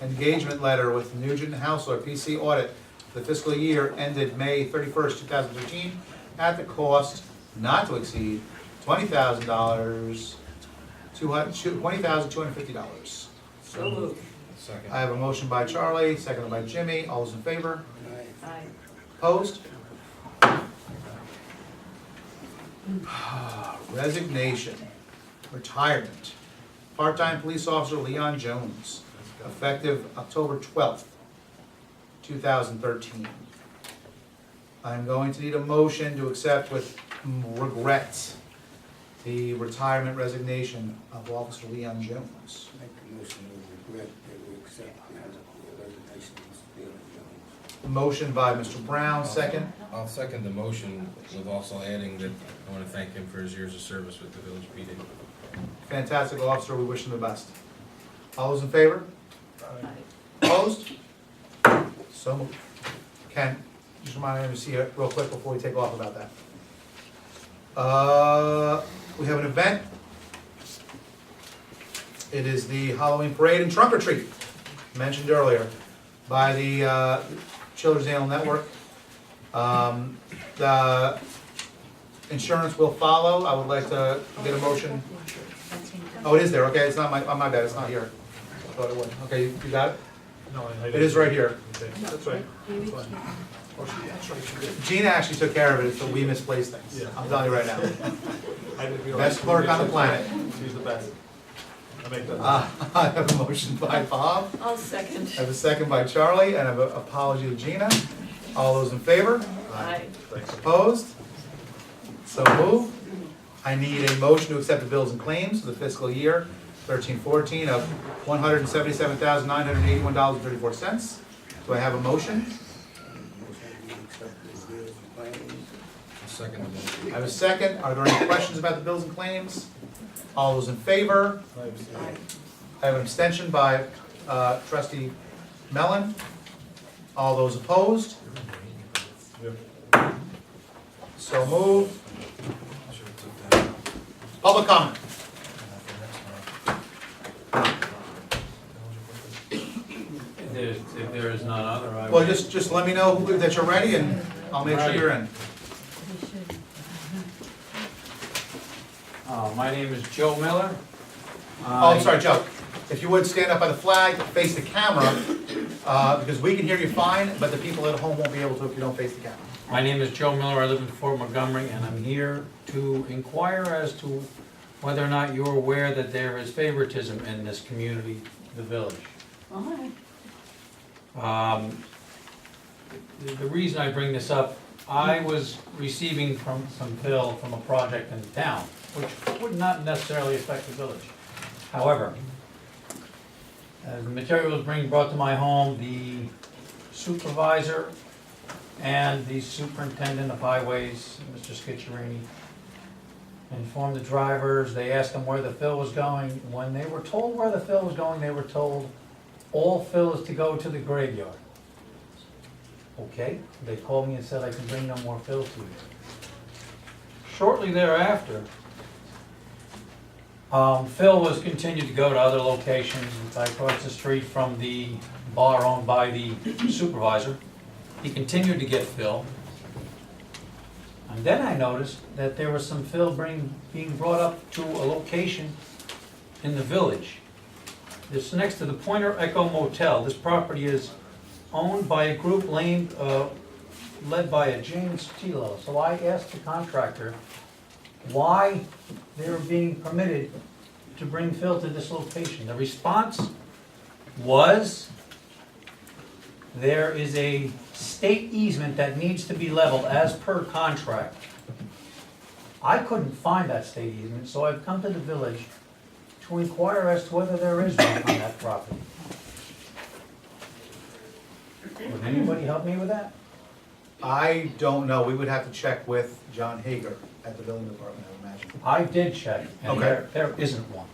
an engagement letter with Nugent Haussler, PC Audit, for the fiscal year ended May 31st, 2013, at the cost not to exceed $20,250. So moved. Second. I have a motion by Charlie, seconded by Jimmy. All those in favor? Aye. Opposed? Resignation, retirement. Part-time police officer Leon Jones, effective October 12th, 2013. I'm going to need a motion to accept with regret the retirement resignation of Officer Leon Jones. Make a motion to regret that we accept the resignation of Mr. Leon Jones. Motion by Mr. Brown, second. I'll second the motion with also adding that I want to thank him for his years of service with the village PD. Fantastic officer, we wish him the best. All those in favor? Aye. Opposed? So moved. Ken, just remind me to see it real quick before we take off about that. We have an event. It is the Halloween parade and trunk or treat, mentioned earlier, by the Children's Animal Network. The insurance will follow. I would like to get a motion. Oh, it is there, okay, it's not my bad, it's not here. I thought it was. Okay, you got it? No, It is right here. Okay, that's right. Maybe That's fine. That's right, she did. Gina actually took care of it, so we misplaced things. Yeah. I'm telling you right now. I didn't realize. Best clerk on the planet. She's the best. I make that. I have a motion by Bob, I'll second. I have a second by Charlie, and I have an apology to Gina. All those in favor? Aye. Thanks. Opposed? So moved. I need a motion to accept the bills and claims for the fiscal year 13-14 of $177,981.34. Do I have a motion? Motion to accept the bills and claims. I'll second the motion. I have a second. Are there any questions about the bills and claims? All those in favor? Aye. I have an abstention by trustee Mellon. All those opposed? Yeah. So moved. Public comment. If there is none other, I Well, would. just let me know that you're ready and I'll make sure you're in. They should. My name is Joe Miller. Oh, I'm sorry, Joe. If you would stand up by the flag, face the camera, because we can hear you fine, but the people at home won't be able to if you don't face the camera. My name is Joe Miller, I live in Fort Montgomery, and I'm here to inquire as to whether or not you're aware that there is favoritism in this community, the village. The reason I bring this up, I was receiving from some bill from a project in the town, which would not necessarily affect the village. However, as the material was being brought to my home, the supervisor and the superintendent of highways, Mr. Scicciarini, informed the drivers. They asked them where the fill was going. When they were told where the fill was going, they were told all fill is to go to the graveyard. Okay, they called me and said I can bring no more fill to you. Shortly thereafter, fill was continued to go to other locations. I crossed the street from the bar owned by the supervisor. He continued to get fill. And then I noticed that there was some fill being brought up to a location in the village. It's next to the Pointer Echo Motel. This property is owned by a group led by a James Tilo. So I asked the contractor why they were being permitted to bring fill to this location. The response was, there is a state easement that needs to be leveled as per contract. I couldn't find that state easement, so I've come to the village to inquire as to whether there is one on that property. Would anybody help me with that? I don't know, we would have to check with John Hager at the building department, I would imagine. I did check, and Okay. there isn't one.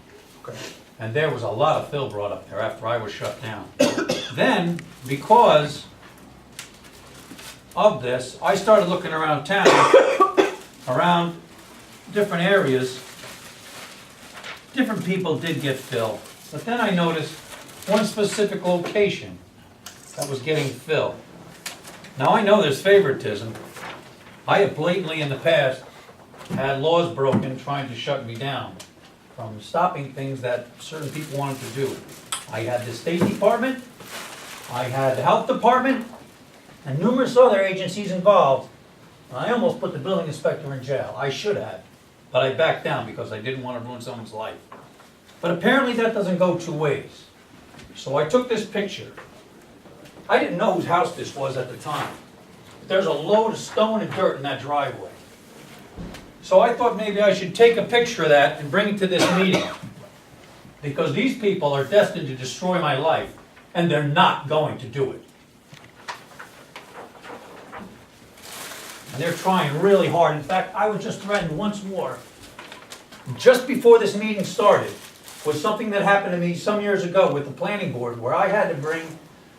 Okay. And there was a lot of fill brought up there after I was shut down. Then, because of this, I started looking around town, around different areas. Different people did get fill, but then I noticed one specific location that was getting fill. Now, I know there's favoritism. I have blatantly in the past had laws broken trying to shut me down from stopping things that certain people wanted to do. I had the State Department, I had the Health Department, and numerous other agencies involved. And I almost put the building inspector in jail. I should have, but I backed down because I didn't want to ruin someone's life. But apparently that doesn't go two ways. So I took this picture. I didn't know whose house this was at the time. There's a load of stone and dirt in that driveway. So I thought maybe I should take a picture of that and bring it to this meeting. Because these people are destined to destroy my life, and they're not going to do it. And they're trying really hard. In fact, I was just threatened once more, just before this meeting started, with something that happened to me some years ago with the planning board, where I had to bring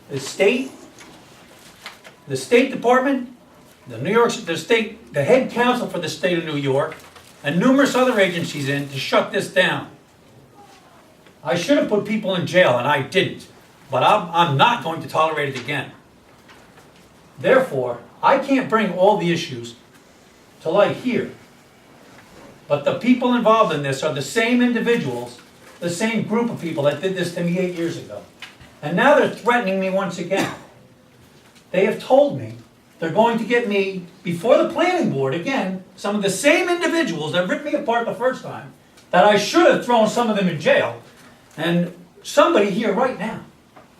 the State Department, the head counsel for the state of New York, and numerous other agencies in to shut this down. I should have put people in jail, and I didn't. But I'm not going to tolerate it again. Therefore, I can't bring all the issues to light here. But the people involved in this are the same individuals, the same group of people that did this to me 8 years ago. And now they're threatening me once again. They have told me they're going to get me before the planning board again, some of the same individuals that ripped me apart the first time, that I should have thrown some of them in jail. And somebody here right now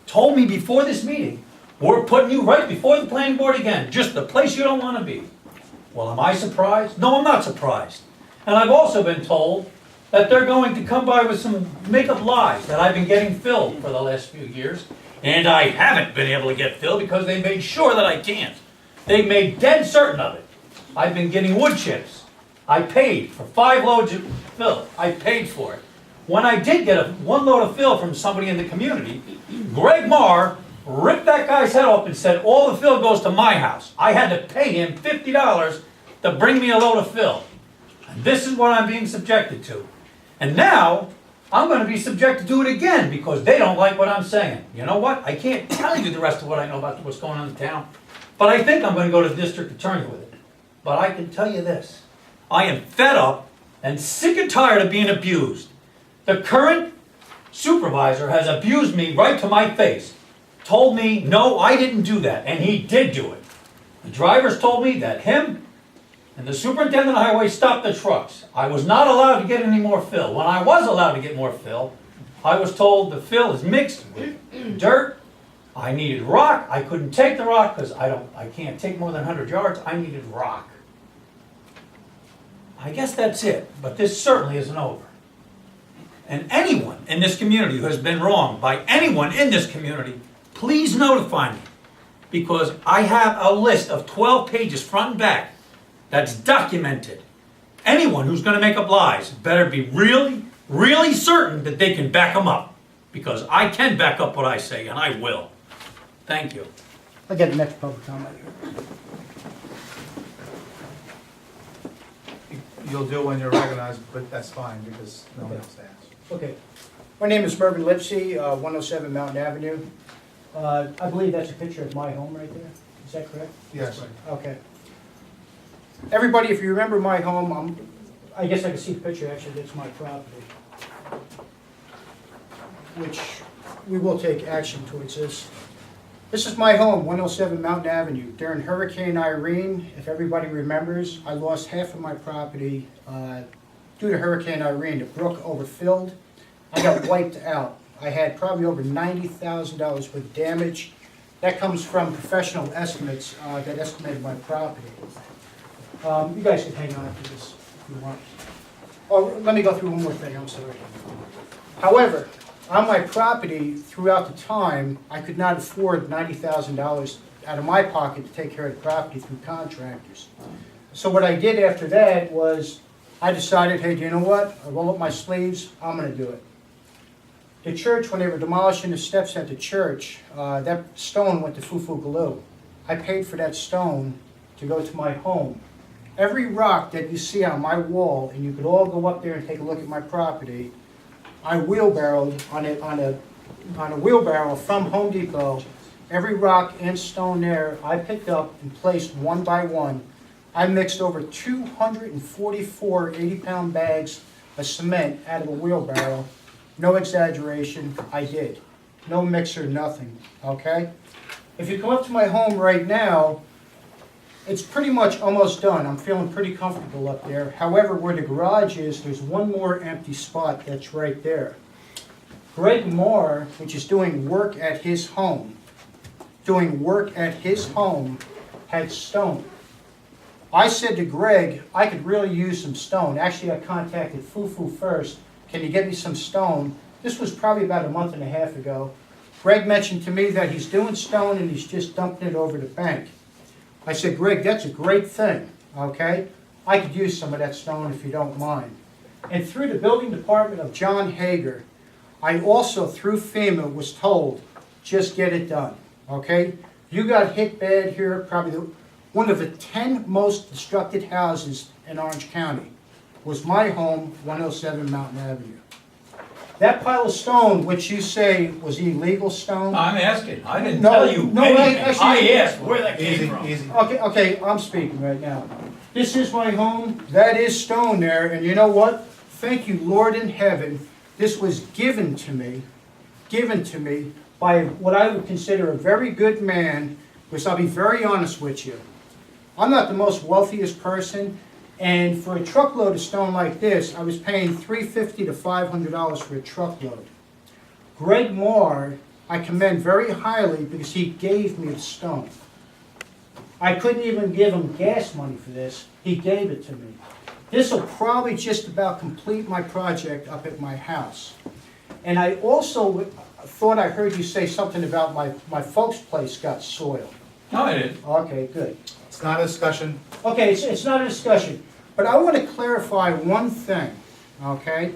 told me before this meeting, we're putting you right before the planning board again, just the place you don't want to be. Well, am I surprised? No, I'm not surprised. And I've also been told that they're going to come by with some make-up lies that I've been getting filled for the last few years. And I haven't been able to get filled because they made sure that I can't. They made dead certain of it. I've been getting wood chips. I paid for 5 loads of fill. I paid for it. When I did get one load of fill from somebody in the community, Greg Marr ripped that guy's head off and said, all the fill goes to my house. I had to pay him $50 to bring me a load of fill. And this is what I'm being subjected to. And now, I'm going to be subjected to it again because they don't like what I'm saying. You know what? I can't tell you the rest of what I know about what's going on in town, but I think I'm going to go to the district attorney with it. But I can tell you this. I am fed up and sick and tired of being abused. The current supervisor has abused me right to my face. Told me, no, I didn't do that, and he did do it. The drivers told me that him and the superintendent of highway stopped the trucks. I was not allowed to get any more fill. When I was allowed to get more fill, I was told the fill is mixed with dirt. I needed rock. I couldn't take the rock because I can't take more than 100 yards. I needed rock. I guess that's it, but this certainly isn't over. And anyone in this community who has been wronged by anyone in this community, please notify me, because I have a list of 12 pages front and back that's documented. Anyone who's going to make up lies better be really, really certain that they can back them up, because I can back up what I say, and I will. Thank you. I'll get the next public comment. You'll do when you're recognized, but that's fine, because no one else asked. Okay. My name is Mervyn Lipsey, 107 Mountain Avenue. I believe that's a picture of my home right there. Is that correct? Yes. Okay. Everybody, if you remember my home, I guess I can see the picture, actually, that's my property. Which we will take action towards this. This is my home, 107 Mountain Avenue. During Hurricane Irene, if everybody remembers, I lost half of my property due to Hurricane Irene. The brook overfilled. I got wiped out. I had probably over $90,000 worth of damage. That comes from professional estimates that estimated my property. You guys can hang on to this if you want. Oh, let me go through one more thing, I'm sorry. However, on my property throughout the time, I could not afford $90,000 out of my pocket to take care of the property through contractors. So what I did after that was, I decided, hey, you know what? I roll up my sleeves, I'm gonna do it. The church, when they were demolishing the steps at the church, that stone went to Fufu-Galoo. I paid for that stone to go to my home. Every rock that you see on my wall, and you could all go up there and take a look at my property, I wheelbarrowed on a wheelbarrow from Home Depot. Every rock and stone there, I picked up and placed one by one. I mixed over 244 80-pound bags of cement out of a wheelbarrow. No exaggeration, I did. No mixer, nothing, okay? If you come up to my home right now, it's pretty much almost done. I'm feeling pretty comfortable up there. However, where the garage is, there's one more empty spot that's right there. Greg Moore, which is doing work at his home, had stone. I said to Greg, I could really use some stone. Actually, I contacted Fufu first. Can you get me some stone? This was probably about a month and a half ago. Greg mentioned to me that he's doing stone and he's just dumping it over the bank. I said, Greg, that's a great thing, okay? I could use some of that stone if you don't mind. And through the building department of John Hager, I also, through FEMA, was told, just get it done, okay? You got hit bad here, probably one of the 10 most destructed houses in Orange County was my home, 107 Mountain Avenue. That pile of stone, which you say was illegal stone. I'm asking, I didn't No, tell you no, anything. actually- I asked where that came from. Easy. Okay, I'm speaking right now. This is my home, that is stone there, and you know what? Thank you, Lord in heaven, this was given to me by what I would consider a very good man, because I'll be very honest with you. I'm not the most wealthiest person, and for a truckload of stone like this, I was paying $350 to $500 for a truckload. Greg Moore, I commend very highly because he gave me the stone. I couldn't even give him gas money for this. He gave it to me. This will probably just about complete my project up at my house. And I also thought I heard you say something about my folks' place got soiled. No, I didn't. Okay, good. It's not a discussion. Okay, it's not a discussion, but I want to clarify one thing, okay?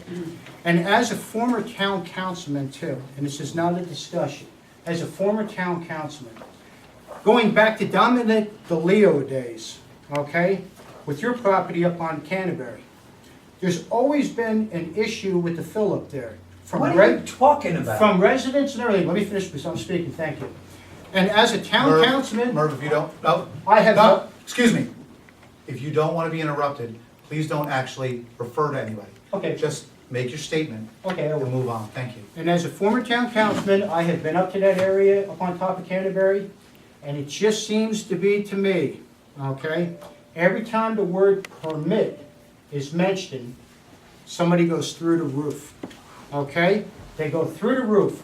And as a former town councilman too, and this is not a discussion, as a former town councilman, going back to Dominic DeLeo days, okay, with your property up on Canterbury, there's always been an issue with the fill up there. What are you talking about? From residents and everything, let me finish because I'm speaking, thank you. And as a town councilman, Merv, if you don't, no. I have No, not, excuse me. If you don't want to be interrupted, please don't actually refer to anybody. okay, Just make your statement okay, I will. and move on. Thank you. And as a former town councilman, I have been up to that area up on top of Canterbury, and it just seems to be to me, okay? Every time the word permit is mentioned, somebody goes through the roof, okay? They go through the roof.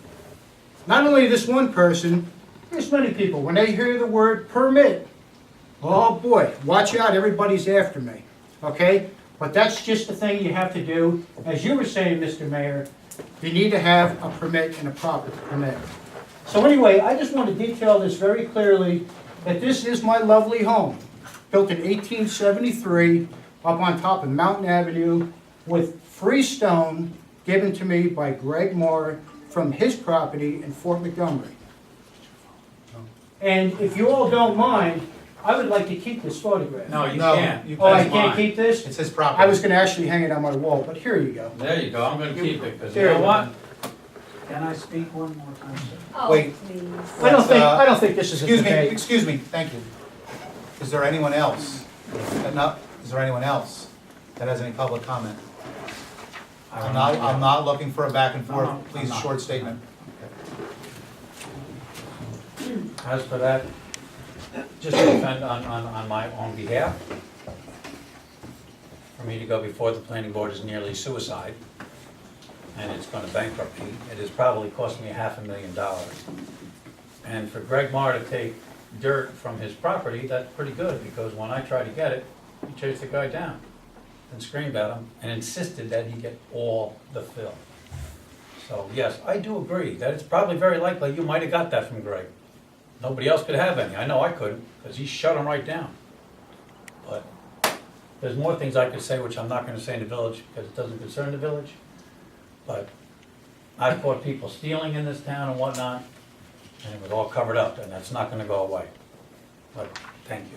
Not only this one person, there's many people, when they hear the word permit, oh boy, watch out, everybody's after me, okay? But that's just the thing you have to do. As you were saying, Mr. Mayor, you need to have a permit and a proper permit. So anyway, I just want to detail this very clearly, that this is my lovely home, built in 1873, up on top of Mountain Avenue, with free stone given to me by Greg Moore from his property in Fort Montgomery. And if you all don't mind, I would like to keep this photograph. No, you No, can't. you- Oh, I that's can't mine. keep this? It's his I property. was gonna actually hang it on my wall, but here you go. There you go, I'm gonna keep it, because you There know you what? Can I speak one more time, sir? Oh, Wait. please. I don't think this is a debate. Excuse me, thank you. Is there anyone else? Is there anyone else that has any public comment? I'm not looking for a back and forth. No, Please, I'm not. short statement. As for that, just to defend on my own behalf, for me to go before the planning board is nearly suicide, and it's gonna bankrupt me. It has probably cost me $500,000. And for Greg Marr to take dirt from his property, that's pretty good, because when I tried to get it, he chased the guy down and screamed at him and insisted that he get all the fill. So, yes, I do agree that it's probably very likely you might have got that from Greg. Nobody else could have any. I know I couldn't, because he shut them right down. But there's more things I could say, which I'm not gonna say in the village, because it doesn't concern the village. But I've caught people stealing in this town and whatnot, and it was all covered up, and that's not gonna go away. But, thank you.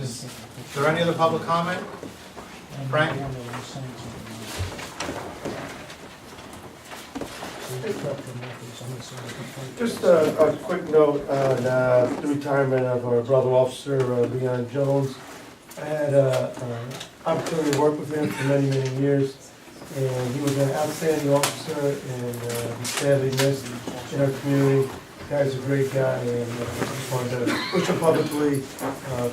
Is there any other public comment? Frank? Just a quick note on the retirement of our brother officer, Leon Jones. I had an opportunity to work with him for many, many years, and he was an outstanding officer, and he's sadly missed in our community. The guy's a great guy, and I just wanted to wish him publicly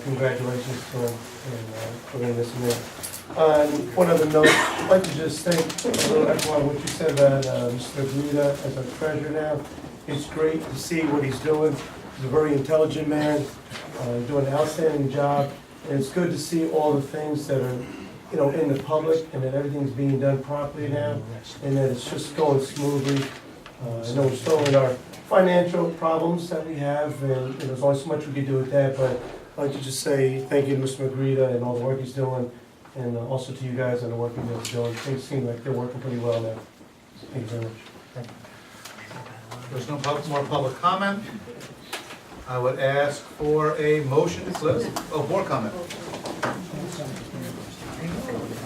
congratulations to him, and we're going to miss him there. On one other note, I'd like to just thank everyone what you said about Mr. Guida as our treasurer now. It's great to see what he's doing. He's a very intelligent man, doing an outstanding job, and it's good to see all the things that are, you know, in the public, and that everything's being done properly now, and that it's just going smoothly. I know we're still in our financial problems that we have, and there's only so much we can do with that, but I'd like to just say thank you to Mr. Magrita and all the work he's doing, and also to you guys on the work you're doing. Things seem like they're working pretty well now. Thank you very much. There's no more public comment. I would ask for a motion to close. Oh, board comment.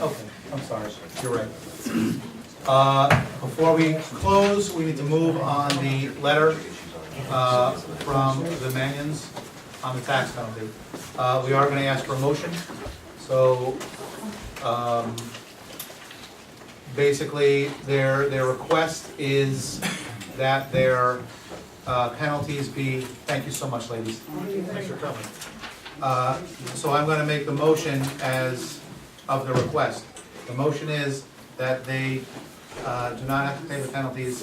Okay, I'm sorry, you're right. Before we close, we need to move on the letter from the Manions on the tax penalty. We are going to ask for a motion. So basically, their request is that their penalties be, thank you so much, ladies. Thanks for coming. So I'm going to make the motion as of the request. The motion is that they do not have to pay the penalties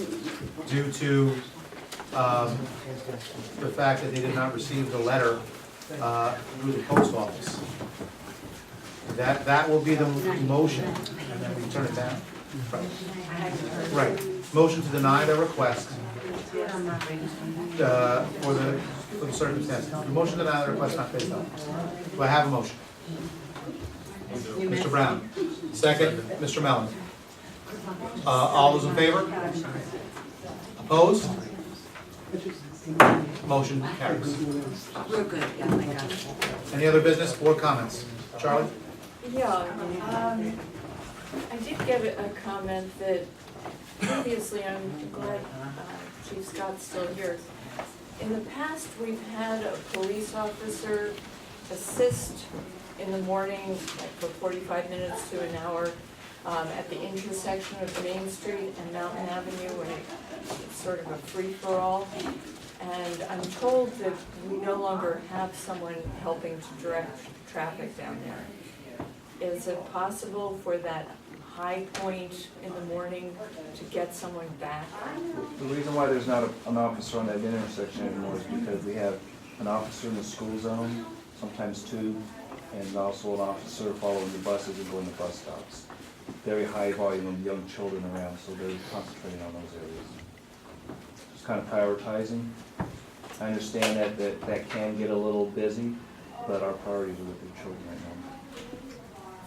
due to the fact that they did not receive the letter through the post office. That will be the motion, and then we turn it down. Right. Motion to deny the request for the circumstance. The motion to deny the request not based on. Do I have a motion? Mr. Brown. Second, Mr. Mellon. All those in favor? Opposed? Motion carries. We're good, yeah, I got it. Any other business, board comments? Charlie? Yeah, I did get a comment that previously, I'm glad Chief Scott's still here. In the past, we've had a police officer assist in the morning, like for 45 minutes to an hour, at the intersection of Main Street and Mountain Avenue, when it's sort of a free-for-all. And I'm told that we no longer have someone helping to direct traffic down there. Is it possible for that high point in the morning to get someone back? The reason why there's not an officer on that intersection anymore is because we have an officer in the school zone, sometimes two, and also an officer following the buses and going to bus stops. Very high volume of young children around, so they're concentrating on those areas. Just kind of prioritizing. I understand that can get a little busy, but our priorities are with the children right now.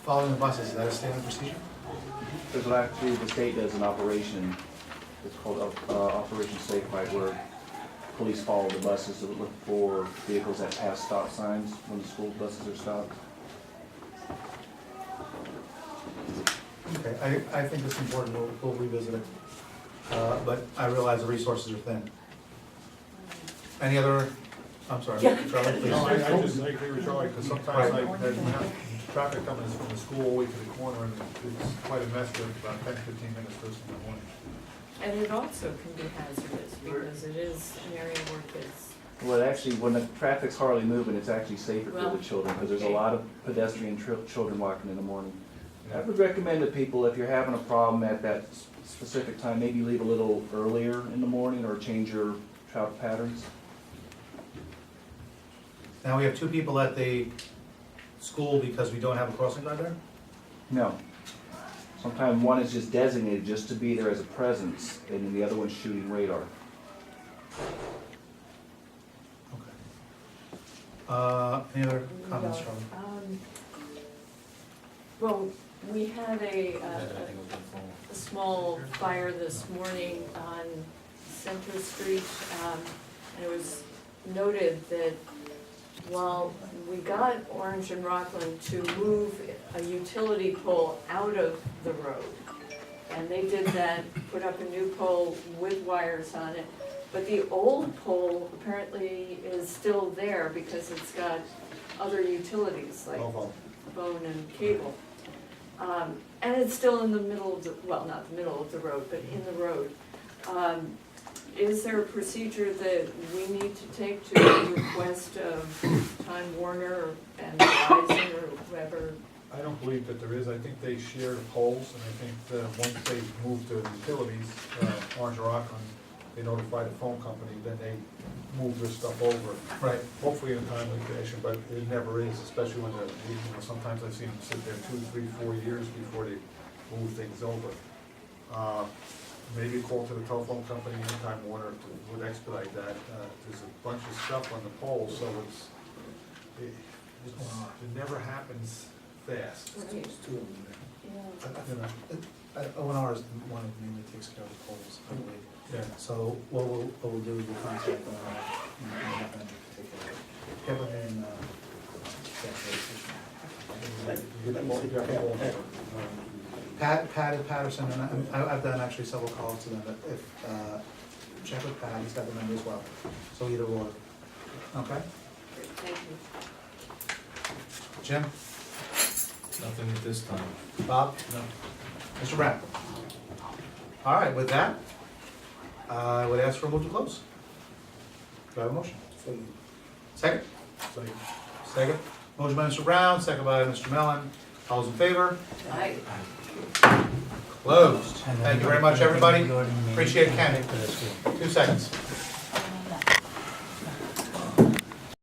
Following the buses, is that a standard procedure? There's actually, the state does an operation, it's called Operation Safe Fight, where police follow the buses to look for vehicles that pass stop signs when the school buses are stopped. Okay, I think it's important, we'll revisit it. But I realize the resources are thin. Any other, I'm sorry, Charlie, please. No, I agree with Charlie, because sometimes I have traffic coming from the school all the way to the corner, and it's quite a mess with about 10, 15 minutes first in the morning. And it also can be hazardous, because it is an area where kids. Well, actually, when the traffic's hardly moving, it's actually safer for Well, the children, because there's a okay. lot of pedestrian children walking in the morning. I would recommend to people, if you're having a problem at that specific time, maybe leave a little earlier in the morning or change your travel patterns. Now we have two people at the school because we don't have a crossing guard there? No. Sometimes one is just designated just to be there as a presence, and then the other one's shooting radar. Any other comments from? Well, we had a small fire this morning on Center Street, and it was noted that while we got Orange and Rockland to move a utility pole out of the road, and they did that, put up a new pole with wires on it, but the old pole apparently is still there because it's got other utilities like phone and cable. And it's still in the middle of the, well, not the middle of the road, but in the road. Is there a procedure that we need to take to request of Time Warner and Verizon or whoever? I don't believe that there is. I think they share the poles, and I think that once they move to utilities, Orange or Rockland, they notify the phone company, then they move their stuff over. Right. Hopefully in a timely fashion, but it never is, especially when they're, sometimes I've seen them sit there 2, 3, 4 years before they move things over. Maybe call to the telephone company and Time Warner would expedite that. There's a bunch of stuff on the poles, so it never happens fast. Right. There's two of them there. Yeah. O&R is the one that mainly takes care of the poles, I believe. Yeah. So what we'll do is we'll contact O&R and have them take care of it. Get them in, Patterson, and I've done actually several calls to them, but if, check with Pat, he's got the number as well, so either or. Okay? Thank you. Jim? Nothing at this time. Bob? No. Mr. Brown? All right, with that, I would ask for a move to close. Do I have a motion? Second? Second. Motion by Mr. Brown, second by Mr. Mellon. All those in favor? Aye. Closed. Thank you very much, everybody. Appreciate it, Ken. 2 seconds.